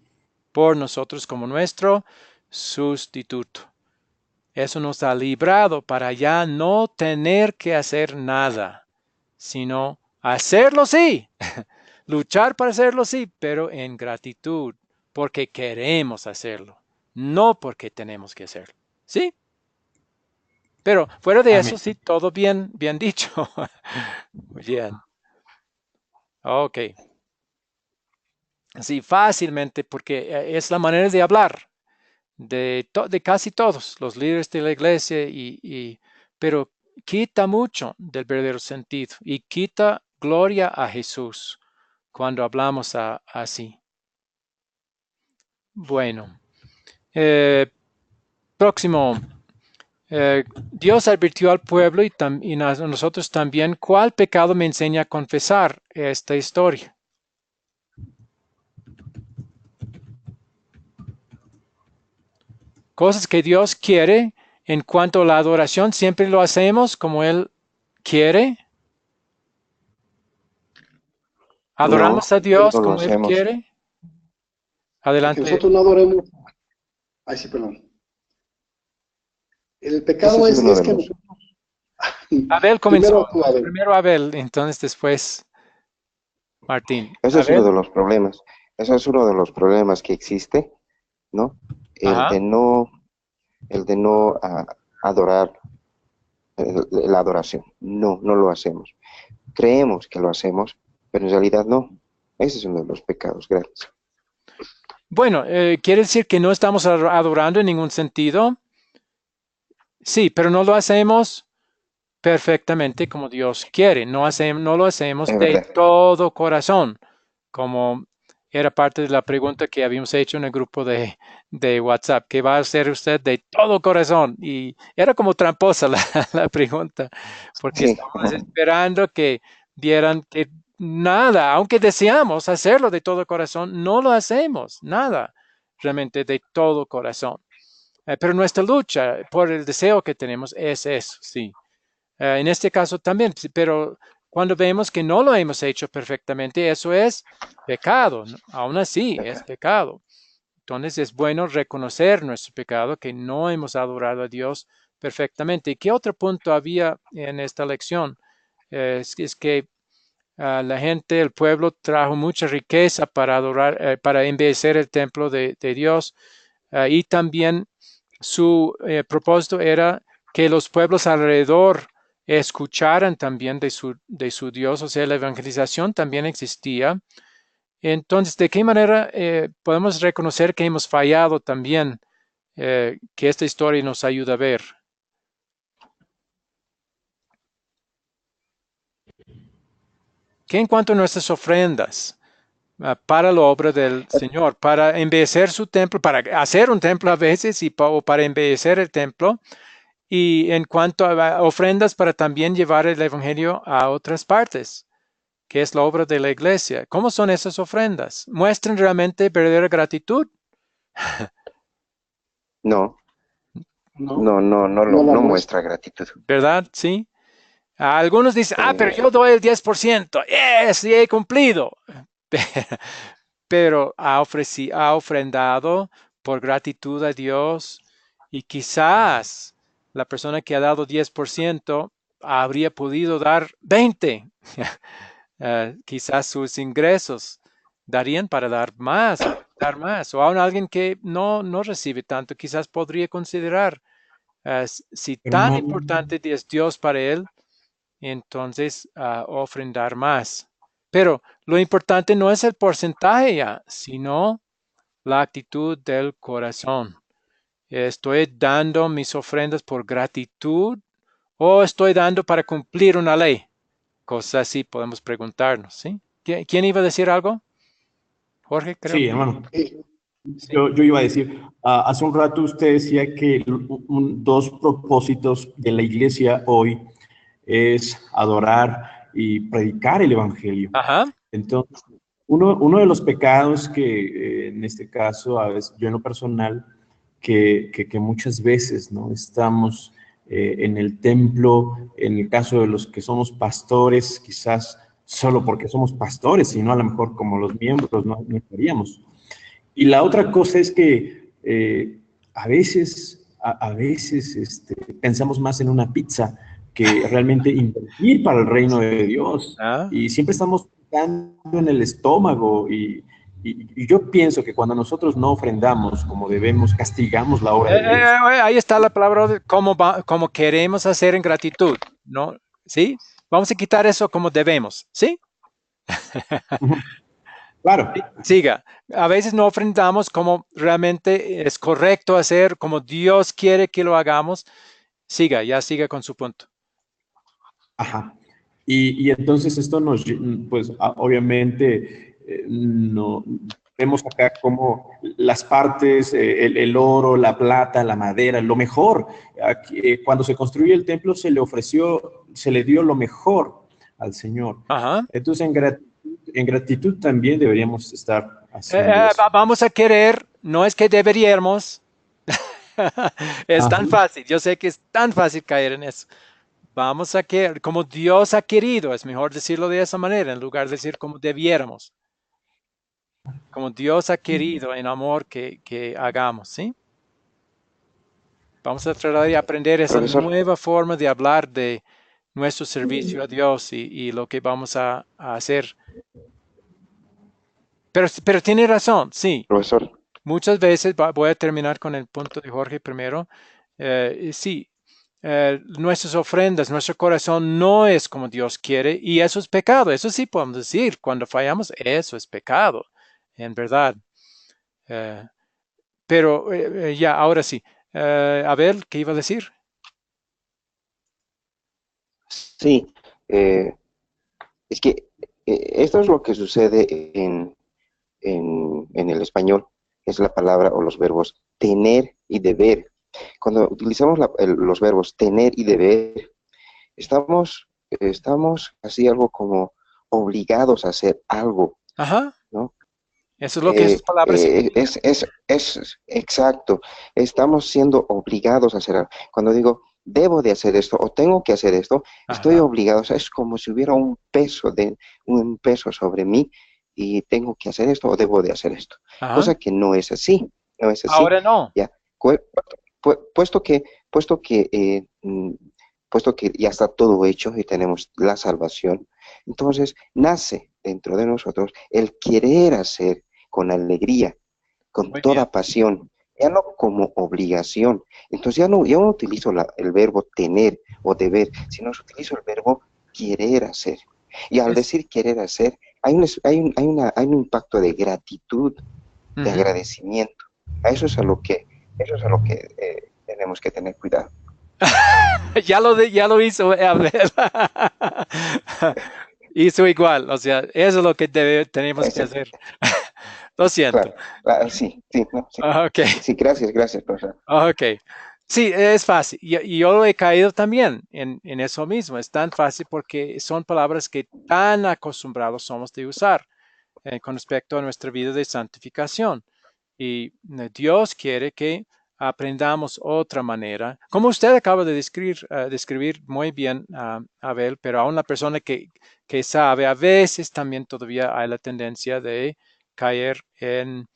por nosotros como nuestro sustituto. Eso nos ha librado para ya no tener que hacer nada, sino hacerlo sí, luchar para hacerlo sí, pero en gratitud, porque queremos hacerlo, no porque tenemos que hacerlo. ¿Sí? Pero fuera de eso, Amén. sí, todo bien, bien dicho. Muy bien. Ok. Sí, fácilmente, porque es la manera de hablar de casi todos los líderes de la iglesia, pero quita mucho del verdadero sentido y quita gloria a Jesús cuando hablamos así. Bueno, eh, próximo. Dios advirtió al pueblo y a nosotros también cuál pecado me enseña a confesar esta historia. Cosas que Dios quiere en cuanto a la adoración, siempre lo hacemos como Él quiere. Adoramos No, a Dios no lo como Él hacemos. quiere. Que Adelante. nosotros no adoremos. Ay, sí, perdón. El pecado Ese es uno es de que los, Abel primero comenzó. tú, Abel. Primero Abel, entonces después Martín. ese es uno Abel. de los problemas. Ese es uno de los problemas que existe, ¿no? El Ajá. de no, el de no adorar, la adoración. No, no lo hacemos. Creemos que lo hacemos, pero en realidad no. Ese es uno de los pecados grandes. Bueno, ¿quiere decir que no estamos adorando en ningún sentido? Sí, pero no lo hacemos perfectamente como Dios quiere. No lo hacemos Es de verdad. todo corazón, como era parte de la pregunta que habíamos hecho en el grupo de WhatsApp. ¿Qué va a hacer usted de todo corazón? Y era como tramposa la pregunta, porque Sí, estábamos esperando que dieran que nada, aunque deseamos hacerlo de todo corazón, no lo hacemos, nada realmente de todo corazón. Pero nuestra lucha por el deseo que tenemos es eso, sí. En este caso también, pero cuando vemos que no lo hemos hecho perfectamente, eso es pecado, ¿no? Aún así es pecado. Entonces es bueno reconocer nuestro pecado, que no hemos adorado a Dios perfectamente. ¿Y qué otro punto había en esta lección? Es que la gente, el pueblo trajo mucha riqueza para adorar, para embellecer el templo de Dios, y también su propósito era que los pueblos alrededor escucharan también de su Dios, o sea, la evangelización también existía. Entonces, ¿de qué manera podemos reconocer que hemos fallado también, que esta historia nos ayuda a ver? ¿Qué en cuanto a nuestras ofrendas para la obra del Señor, para embellecer su templo, para hacer un templo a veces o para embellecer el templo? Y en cuanto a ofrendas para también llevar el Evangelio a otras partes, que es la obra de la iglesia. ¿Cómo son esas ofrendas? ¿Muestran realmente verdadera gratitud? no, No, no la no muestra. muestra gratitud. ¿Verdad? Sí. Algunos dicen, pero Eh, yo doy el 10%. Sí, he cumplido. Pero ha ofrendado por gratitud a Dios, y quizás la persona que ha dado 10% habría podido dar 20. Quizás sus ingresos darían para dar más, o aún alguien que no recibe tanto, quizás podría considerar, si tan Hermano, importante es Dios para él, entonces ofrendar más. Pero lo importante no es el porcentaje ya, sino la actitud del corazón. ¿Estoy dando mis ofrendas por gratitud o estoy dando para cumplir una ley? Cosas así podemos preguntarnos, ¿sí? ¿Quién iba a decir algo? Jorge, creo. sí, hermano. Eh, Sí. Yo iba a decir, hace un rato usted decía que dos propósitos de la iglesia hoy es adorar y predicar el evangelio. Ajá. Entonces, uno de los pecados que en este caso, a veces, yo en lo personal, que muchas veces no estamos en el templo, en el caso de los que somos pastores, quizás solo porque somos pastores, sino a lo mejor como los miembros no estaríamos. Y la otra cosa es que a veces pensamos más en una pizza que realmente invertir para el reino de Dios. Ah. Y siempre estamos pensando en el estómago y yo pienso que cuando nosotros no ofrendamos como debemos, castigamos la obra de Dios. Ahí está la palabra de cómo queremos hacer en gratitud, ¿no? ¿Sí? Vamos a quitar eso como debemos, ¿sí? Claro, Siga. A veces no ofrendamos como realmente es correcto hacer, como Dios quiere que lo hagamos. Siga con su punto. ajá. Y entonces esto nos, pues obviamente, no, vemos acá como las partes, el oro, la plata, la madera, lo mejor. Aquí, cuando se construye el templo se le ofreció, se le dio lo mejor al Señor. Ajá. Entonces en gratitud también deberíamos estar haciendo eso. Vamos a querer, no es que deberíamos. Es Ajá. tan fácil, yo sé que es tan fácil caer en eso. Vamos a querer, como Dios ha querido, es mejor decirlo de esa manera, en lugar de decir como debiéramos. Como Dios ha querido en amor que hagamos, ¿sí? Vamos a tratar de aprender esa Profesor, nueva forma de hablar de nuestro servicio a Dios y lo que vamos a hacer. Pero tiene razón, sí. profesor, Muchas veces, voy a terminar con el punto de Jorge primero. Sí, nuestras ofrendas, nuestro corazón no es como Dios quiere y eso es pecado. Eso sí podemos decir. Cuando fallamos, eso es pecado, en verdad. Eh, pero ya, ahora sí. Abel, ¿qué iba a decir? sí, es que esto es lo que sucede en el español, es la palabra o los verbos tener y deber. Cuando utilizamos los verbos tener y deber, estamos así algo como obligados a hacer algo, Ajá, ¿no? eso es lo que esas palabras significan. Es exacto, estamos siendo obligados a hacer algo. Cuando digo, debo de hacer esto o tengo que hacer esto, estoy Ajá, obligado, o sea, es como si hubiera un peso sobre mí y tengo que hacer esto o debo de hacer esto, ajá. cosa que no es así, no es así, Ahora no. ya, Cu- puesto que, puesto que, puesto que ya está todo hecho y tenemos la salvación, entonces nace dentro de nosotros el querer hacer con alegría, con Muy bien. toda pasión, ya no como obligación. Entonces ya no utilizo el verbo tener o deber, sino utilizo el verbo querer hacer. Y al Es, decir querer hacer, hay un impacto de gratitud, de ujú. agradecimiento. A eso es a lo que tenemos que tener cuidado. Ya lo hizo Abel. Hizo igual, o sea, eso es lo que tenemos que Ese, hacer. Lo siento. claro, sí, sí, no, sí, Ok, sí, gracias, gracias, profesor. ok. Sí, es fácil. Y yo he caído también en eso mismo. Es tan fácil porque son palabras que tan acostumbrados somos de usar con respecto a nuestra vida de santificación. Y Dios quiere que aprendamos otra manera. Como usted acaba de describir muy bien, Abel, pero a una persona que sabe, a veces también todavía hay la tendencia de caer en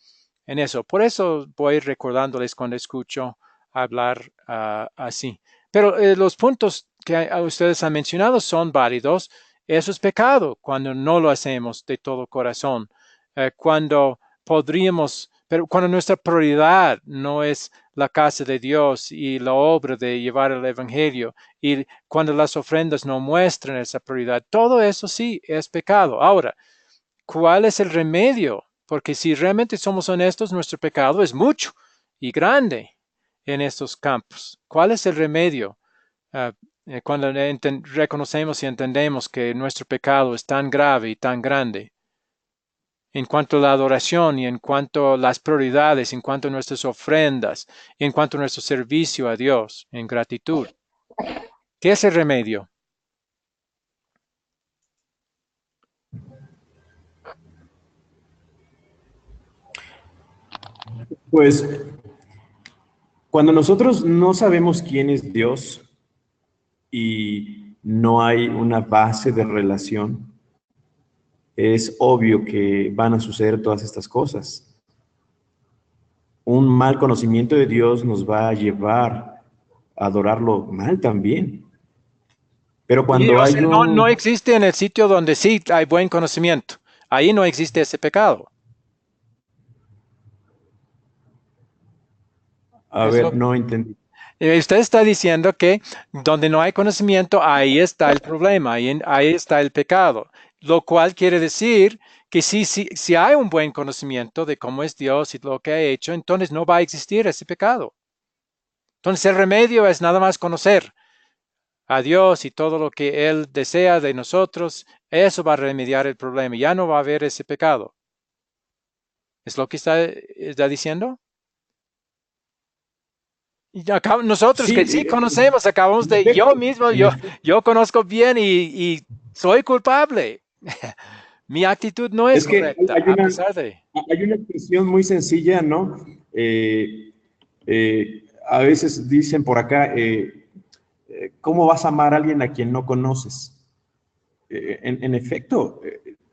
eso. Por eso voy recordándoles cuando escucho hablar así. Pero los puntos que ustedes han mencionado son válidos. Eso es pecado cuando no lo hacemos de todo corazón. Cuando podríamos, pero cuando nuestra prioridad no es la casa de Dios y la obra de llevar el Evangelio, y cuando las ofrendas no muestran esa prioridad, todo eso sí es pecado. Ahora, ¿cuál es el remedio? Porque si realmente somos honestos, nuestro pecado es mucho y grande en estos campos. ¿Cuál es el remedio? Ah, cuando reconocemos y entendemos que nuestro pecado es tan grave y tan grande en cuanto a la adoración y en cuanto a las prioridades, en cuanto a nuestras ofrendas, en cuanto a nuestro servicio a Dios en gratitud. ¿Qué es el remedio? Pues cuando nosotros no sabemos quién es Dios y no hay una base de relación, es obvio que van a suceder todas estas cosas. Un mal conocimiento de Dios nos va a llevar a adorarlo mal también. Pero Y, cuando o hay sea, no un, existe en el sitio donde sí hay buen conocimiento. Ahí no existe ese pecado. a Es ver, lo, no entendí. usted está diciendo que donde no hay conocimiento, ahí está el problema, ahí está el pecado. Lo cual quiere decir que si hay un buen conocimiento de cómo es Dios y lo que ha hecho, entonces no va a existir ese pecado. Entonces el remedio es nada más conocer a Dios y todo lo que Él desea de nosotros. Eso va a remediar el problema. Ya no va a haber ese pecado. ¿Es lo que está diciendo? Y nosotros que Sí, sí conocemos, acabamos en de, yo efecto, mismo, en efecto. yo conozco bien y soy culpable. Mi actitud no es Es que correcta, a pesar de. hay una expresión muy sencilla, ¿no? A veces dicen por acá, ¿cómo vas a amar a alguien a quien no conoces? En efecto,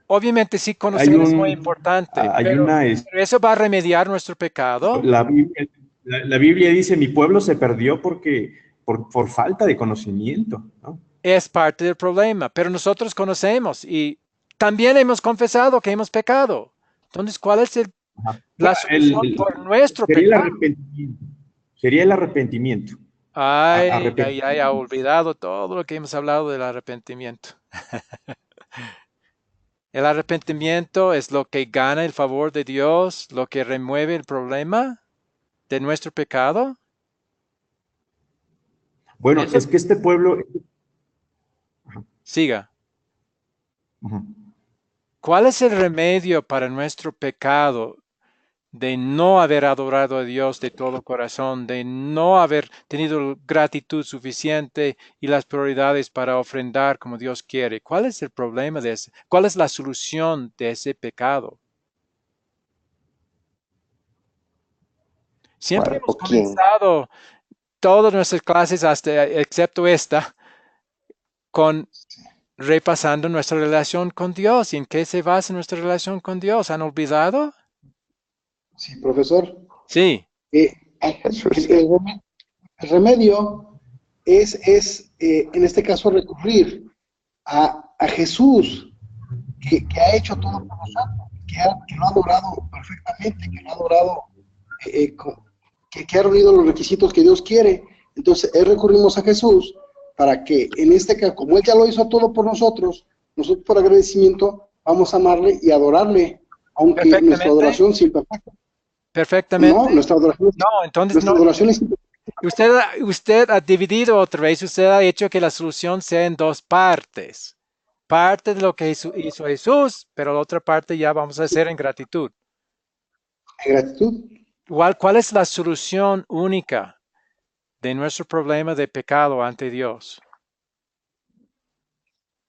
Obviamente sí hay conocer es muy un, importante, hay pero, una, pero eso va a remediar nuestro pecado. la Biblia. La Biblia dice, mi pueblo se perdió por falta de conocimiento, ¿no? Es parte del problema, pero nosotros conocemos y también hemos confesado que hemos pecado. Entonces, ¿cuál es Ajá. la solución por nuestro Sería el pecado? arrepentimiento. Sería el arrepentimiento. Ha olvidado todo lo que hemos hablado del arrepentimiento. El arrepentimiento es lo que gana el favor de Dios, lo que remueve el problema de nuestro pecado. Bueno, Eso es que este pueblo... siga. Ajá. ¿Cuál es el remedio para nuestro pecado de no haber adorado a Dios de todo corazón, de no haber tenido gratitud suficiente y las prioridades para ofrendar como Dios quiere? ¿Cuál es el problema de ese? ¿Cuál es la solución de ese pecado? Siempre hemos ¿O quién? comenzado todas nuestras clases, hasta excepto esta, con repasando nuestra relación con Dios. ¿Y en qué se basa nuestra relación con Dios? ¿Han olvidado? Sí, profesor. Sí. Eh, Jesús. el remedio es en este caso, recurrir a Jesús, que ha hecho todo por nosotros, que lo ha adorado perfectamente, que lo ha adorado, que ha reunido los requisitos que Dios quiere. Entonces, recurrimos a Jesús para que, en este caso, como Él ya lo hizo todo por nosotros por agradecimiento, vamos a amarle y adorarle, aunque nuestra adoración sea imperfecta. Perfectamente. No, nuestra adoración, No, entonces nuestra no. adoración es imperfecta. Usted ha dividido otra vez, usted ha hecho que la solución sea en dos partes. Parte de lo que hizo Jesús, pero la otra parte ya vamos a hacer en gratitud. En gratitud. ¿Cuál es la solución única de nuestro problema de pecado ante Dios?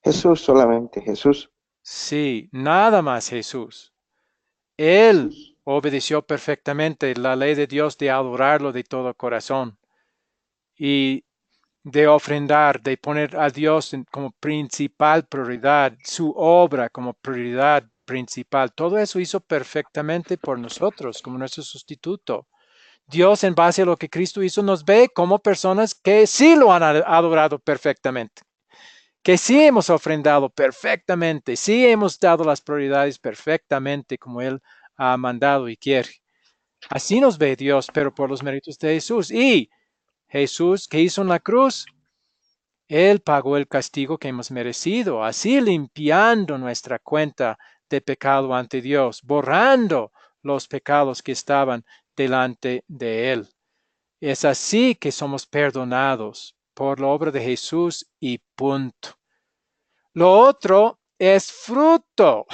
Jesús solamente, Jesús. Sí, nada más Jesús. Él obedeció perfectamente la ley de Dios de adorarlo de todo corazón y de ofrendar, de poner a Dios como principal prioridad, su obra como prioridad principal. Todo eso hizo perfectamente por nosotros, como nuestro sustituto. Dios, en base a lo que Cristo hizo, nos ve como personas que sí lo han adorado perfectamente, que sí hemos ofrendado perfectamente, sí hemos dado las prioridades perfectamente como Él ha mandado y quiere. Así nos ve Dios, pero por los méritos de Jesús. Y Jesús, ¿qué hizo en la cruz? Él pagó el castigo que hemos merecido, así limpiando nuestra cuenta de pecado ante Dios, borrando los pecados que estaban delante de Él. Es así que somos perdonados por la obra de Jesús y punto. Lo otro es fruto,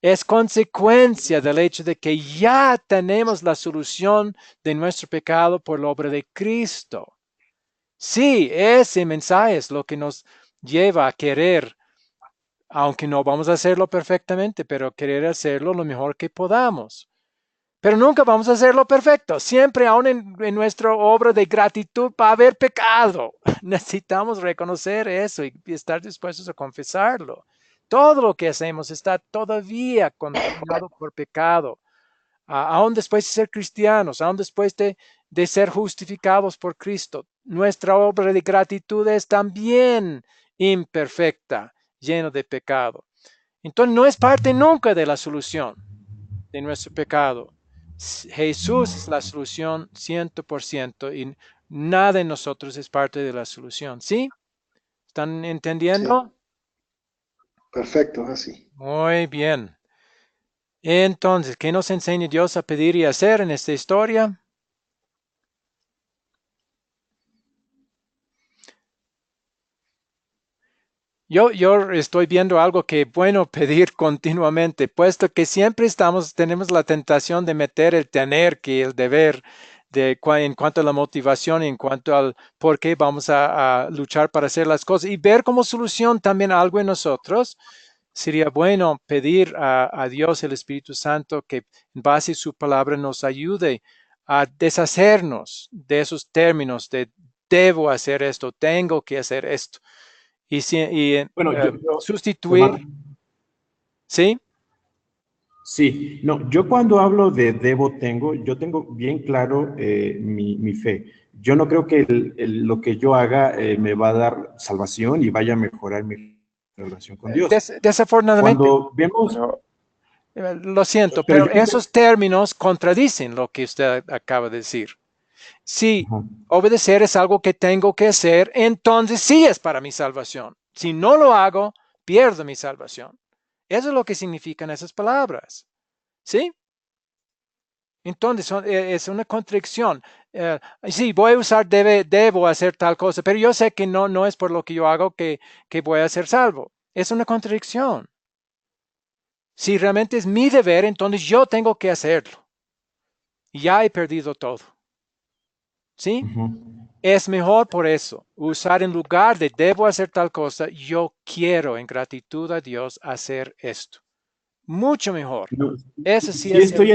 es consecuencia del hecho de que ya tenemos la solución de nuestro pecado por la obra de Cristo. Sí, ese mensaje es lo que nos lleva a querer, aunque no vamos a hacerlo perfectamente, pero querer hacerlo lo mejor que podamos. Pero nunca vamos a hacerlo perfecto. Siempre, aún en nuestra obra de gratitud, va a haber pecado. Necesitamos reconocer eso y estar dispuestos a confesarlo. Todo lo que hacemos está todavía contaminado por pecado. Aún después de ser cristianos, aún después de ser justificados por Cristo, nuestra obra de gratitud es también imperfecta, llena de pecado. Entonces no es parte nunca de la solución de nuestro pecado. Jesús es la solución 100% y nada de nosotros es parte de la solución. ¿Sí? ¿Están entendiendo? Sí, perfecto, así. Muy bien. Entonces, ¿qué nos enseña Dios a pedir y hacer en esta historia? Yo estoy viendo algo que es bueno pedir continuamente, puesto que siempre tenemos la tentación de meter el tener que el deber en cuanto a la motivación, en cuanto al por qué vamos a luchar para hacer las cosas y ver como solución también algo en nosotros. Sería bueno pedir a Dios, el Espíritu Santo, que en base a su palabra nos ayude a deshacernos de esos términos de debo hacer esto, tengo que hacer esto y Bueno, sustituir, ¿sí? Sí, no, yo cuando hablo de debo tengo, yo tengo bien claro mi fe. Yo no creo que lo que yo haga me va a dar salvación y vaya a mejorar mi relación con Dios. Desafortunadamente, Cuando vemos, pero, lo siento, pero pero yo creo, esos términos contradicen lo que usted acaba de decir. Si ajá, obedecer es algo que tengo que hacer, entonces sí es para mi salvación. Si no lo hago, pierdo mi salvación. Eso es lo que significan esas palabras. ¿Sí? Entonces es una contradicción. Sí, voy a usar debo hacer tal cosa, pero yo sé que no es por lo que yo hago que voy a ser salvo. Es una contradicción. Si realmente es mi deber, entonces yo tengo que hacerlo. Y ya he perdido todo. ¿Sí? ujú. Es mejor por eso usar en lugar de debo hacer tal cosa, yo quiero en gratitud a Dios hacer esto. Mucho mejor. No, Eso sí sí es el...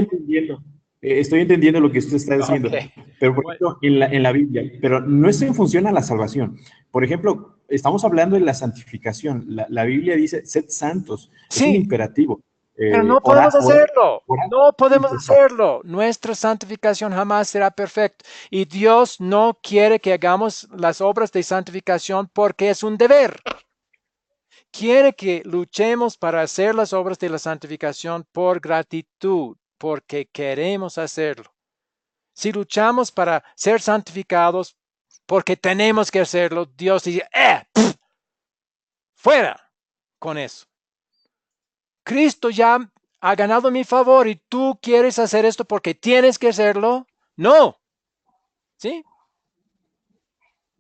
estoy entendiendo lo que usted está Ok. diciendo, pero por Bueno, ejemplo, en la Biblia, pero no es en función a la salvación. Por ejemplo, estamos hablando de la santificación. La Biblia dice, sed santos, es un sí, imperativo. pero no podemos hacerlo. Ora, No podemos exacto. hacerlo. Nuestra santificación jamás será perfecta. Y Dios no quiere que hagamos las obras de santificación porque es un deber. Quiere que luchemos para hacer las obras de la santificación por gratitud, porque queremos hacerlo. Si luchamos para ser santificados porque tenemos que hacerlo, Dios dice, fuera con eso. Cristo ya ha ganado mi favor y tú quieres hacer esto porque tienes que hacerlo. No, ¿sí?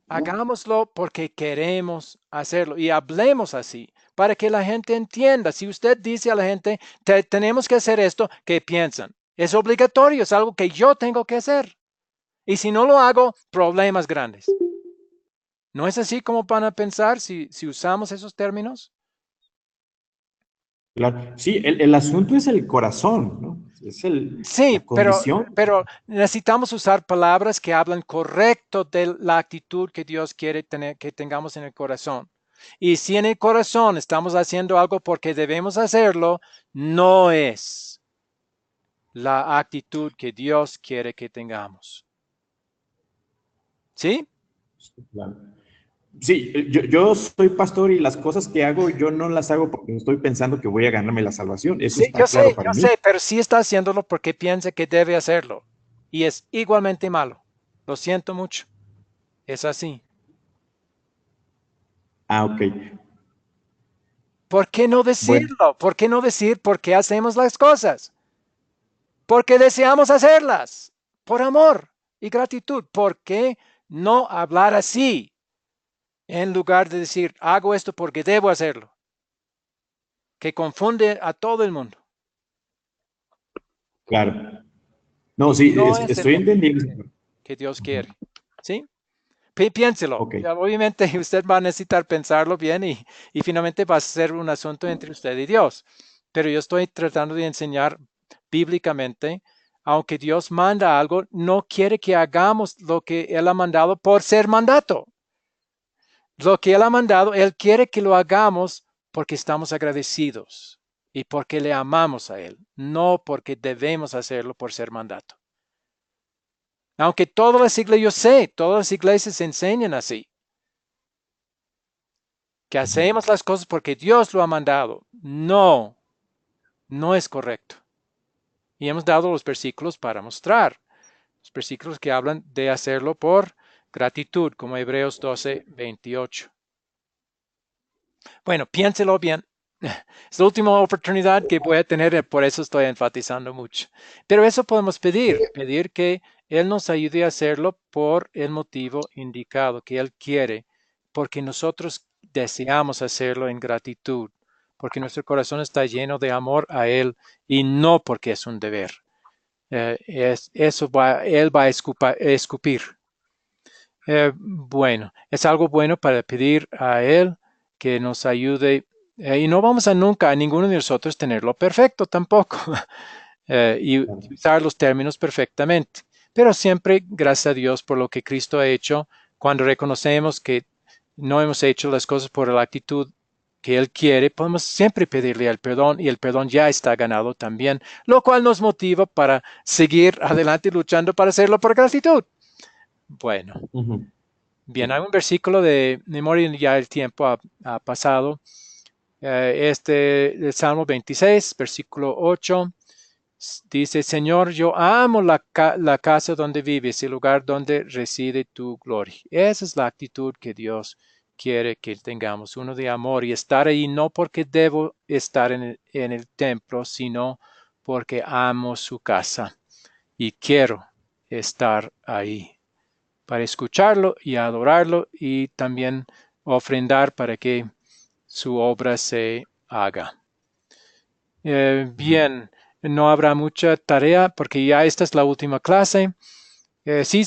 ¿no? Hagámoslo porque queremos hacerlo y hablemos así para que la gente entienda. Si usted dice a la gente, tenemos que hacer esto, ¿qué piensan? Es obligatorio, es algo que yo tengo que hacer. Y si no lo hago, problemas grandes. ¿No es así como van a pensar si usamos esos términos? Claro. Sí, el asunto es el corazón, ¿no? Es Sí, la condición. pero necesitamos usar palabras que hablan correcto de la actitud que Dios quiere tener, que tengamos en el corazón. Y si en el corazón estamos haciendo algo porque debemos hacerlo, no es la actitud que Dios quiere que tengamos. ¿Sí? Claro. Sí, yo soy pastor y las cosas que hago, yo no las hago porque estoy pensando que voy a ganarme la salvación. Eso Sí, está claro para yo mí. sé, pero sí está haciéndolo porque piensa que debe hacerlo. Y es igualmente malo. Lo siento mucho. Es así. Ah, ok. ¿Por qué no Bueno, decirlo? ¿Por qué no decir por qué hacemos las cosas? Porque deseamos hacerlas. Por amor y gratitud. ¿Por qué no hablar así? En lugar de decir, hago esto porque debo hacerlo. Que confunde a todo el mundo. claro. No, Y sí, no es el estoy entendiendo. mensaje que Dios Ujú. quiere. ¿Sí? Piénselo. Ok, Obviamente usted va a necesitar pensarlo bien y finalmente va a ser un asunto entre usted y Dios. Pero yo estoy tratando de enseñar bíblicamente, aunque Dios manda algo, no quiere que hagamos lo que Él ha mandado por ser mandato. Lo que Él ha mandado, Él quiere que lo hagamos porque estamos agradecidos y porque le amamos a Él, no porque debemos hacerlo por ser mandato. Aunque todas las iglesias, yo sé, todas las iglesias enseñan así, que ujú, hacemos las cosas porque Dios lo ha mandado. No, no es correcto. Y hemos dado los versículos para mostrar, los versículos que hablan de hacerlo por gratitud, como Hebreos 12:28. Bueno, piénselo bien. Es la última oportunidad que voy a tener, por eso estoy enfatizando mucho. Pero eso podemos pedir que Él nos ayude a hacerlo por el motivo indicado, que Él quiere, porque nosotros deseamos hacerlo en gratitud, porque nuestro corazón está lleno de amor a Él y no porque es un deber. Él va a escupir. Bueno, es algo bueno para pedir a Él que nos ayude. Y no vamos a nunca a ninguno de nosotros tenerlo perfecto tampoco y claro. usar los términos perfectamente. Pero siempre, gracias a Dios por lo que Cristo ha hecho, cuando reconocemos que no hemos hecho las cosas por la actitud que Él quiere, podemos siempre pedirle el perdón y el perdón ya está ganado también, lo cual nos motiva para seguir adelante luchando para hacerlo por gratitud. Bueno, Ujú. bien, hay un versículo de memoria, ya el tiempo ha pasado. El Salmo 26, versículo 8, dice, Señor, yo amo la casa donde vives, el lugar donde reside tu gloria. Esa es la actitud que Dios quiere que tengamos, uno de amor y estar ahí no porque debo estar en el templo, sino porque amo su casa y quiero estar ahí para escucharlo y adorarlo y también ofrendar para que su obra se haga. Bien, no habrá mucha tarea porque ya esta es la última clase. Sí,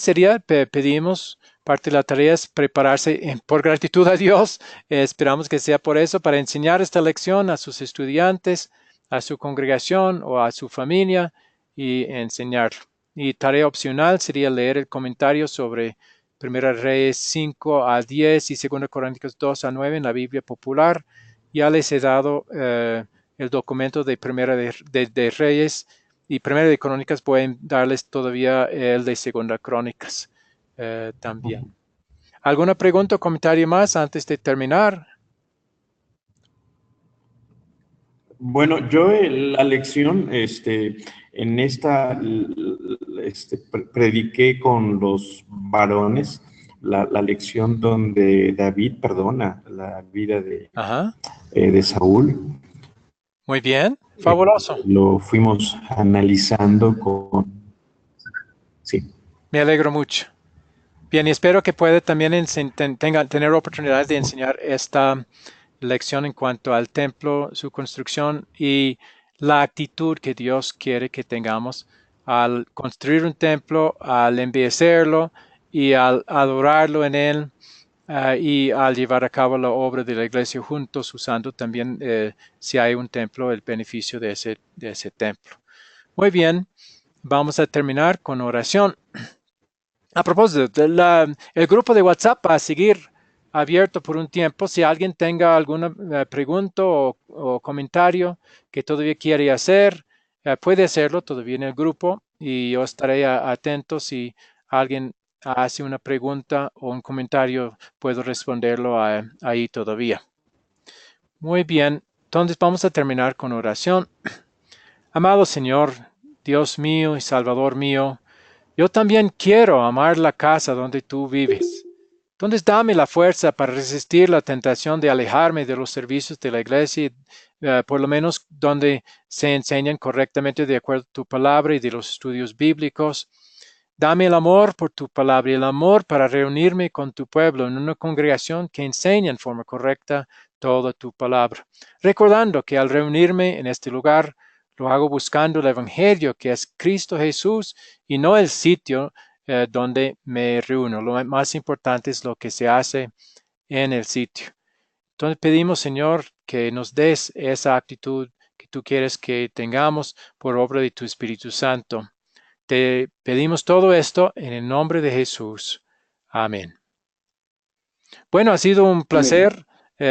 pedimos, parte de la tarea es prepararse por gratitud a Dios. Esperamos que sea por eso, para enseñar esta lección a sus estudiantes, a su congregación o a su familia y enseñarlo. Y tarea opcional sería leer el comentario sobre 1 Reyes 5 a 10 y 2 Corintios 2 a 9 en la Biblia popular. Ya les he dado el documento de Primera de Reyes y Primera de Crónicas. Pueden darles todavía el de Segunda Crónicas también. ¿Alguna pregunta o comentario más antes de terminar? Bueno, yo la lección, en esta, prediqué con los varones la lección donde David perdona la vida Ajá. de Saúl. Muy bien. Fabuloso. Lo fuimos analizando sí. Me alegro mucho. Bien, y espero que pueda también tener oportunidad de enseñar esta lección en cuanto al templo, su construcción y la actitud que Dios quiere que tengamos al construir un templo, al embellecerlo y al adorarlo en él y al llevar a cabo la obra de la iglesia juntos, usando también, si hay un templo, el beneficio de ese templo. Muy bien, vamos a terminar con oración. A propósito, el grupo de WhatsApp va a seguir abierto por un tiempo. Si alguien tenga alguna pregunta o comentario que todavía quiere hacer, puede hacerlo todavía en el grupo y yo estaré atento si alguien hace una pregunta o un comentario, puedo responderlo ahí todavía. Muy bien, entonces vamos a terminar con oración. Amado Señor, Dios mío y Salvador mío, yo también quiero amar la casa donde tú vives. Entonces dame la fuerza para resistir la tentación de alejarme de los servicios de la iglesia, por lo menos donde se enseñan correctamente de acuerdo a tu palabra y de los estudios bíblicos. Dame el amor por tu palabra y el amor para reunirme con tu pueblo en una congregación que enseña en forma correcta toda tu palabra. Recordando que al reunirme en este lugar, lo hago buscando el Evangelio, que es Cristo Jesús, y no el sitio donde me reúno. Lo más importante es lo que se hace en el sitio. Entonces pedimos, Señor, que nos des esa actitud que tú quieres que tengamos por obra de tu Espíritu Santo. Te pedimos todo esto en el nombre de Jesús. Amén. Bueno, ha sido un placer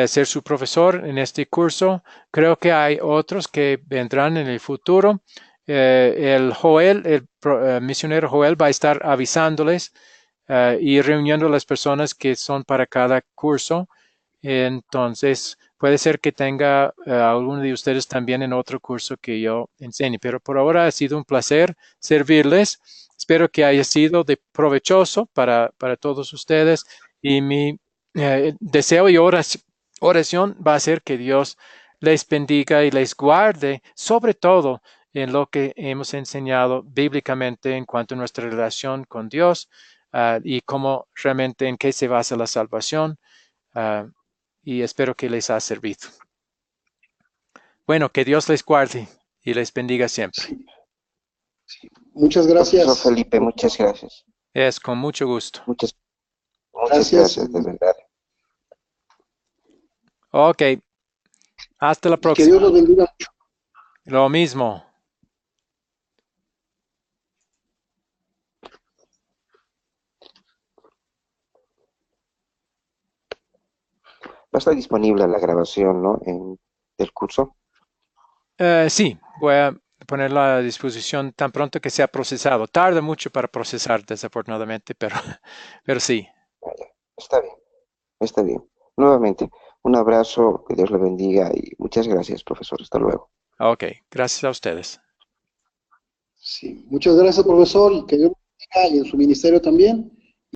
ser su profesor en este curso. Creo que hay otros que vendrán en el futuro. El misionero Joel va a estar avisándoles y reuniendo a las personas que son para cada curso. Entonces, puede ser que tenga alguno de ustedes también en otro curso que yo enseñe, pero por ahora ha sido un placer servirles. Espero que haya sido de provechoso para todos ustedes y mi deseo y oración va a ser que Dios les bendiga y les guarde, sobre todo en lo que hemos enseñado bíblicamente en cuanto a nuestra relación con Dios y cómo realmente en qué se basa la salvación. Y espero que les ha servido. Bueno, que Dios les guarde y les bendiga siempre. Sí, sí. Muchas Profesor gracias. Felipe, muchas gracias. Es con mucho gusto. Muchas Gracias. gracias, de verdad. Ok, hasta la Y que Dios próxima. los bendiga mucho. Lo mismo. Va a estar disponible la grabación, ¿no? Del curso. Sí, voy a ponerlo a disposición tan pronto que sea procesado. Tarda mucho para procesar, desafortunadamente, pero sí. Está bien, está bien. Nuevamente, un abrazo, que Dios le bendiga y muchas gracias, profesor. Hasta luego. Ok, gracias a ustedes. Sí, muchas gracias, profesor, y que Dios lo bendiga y en su ministerio también.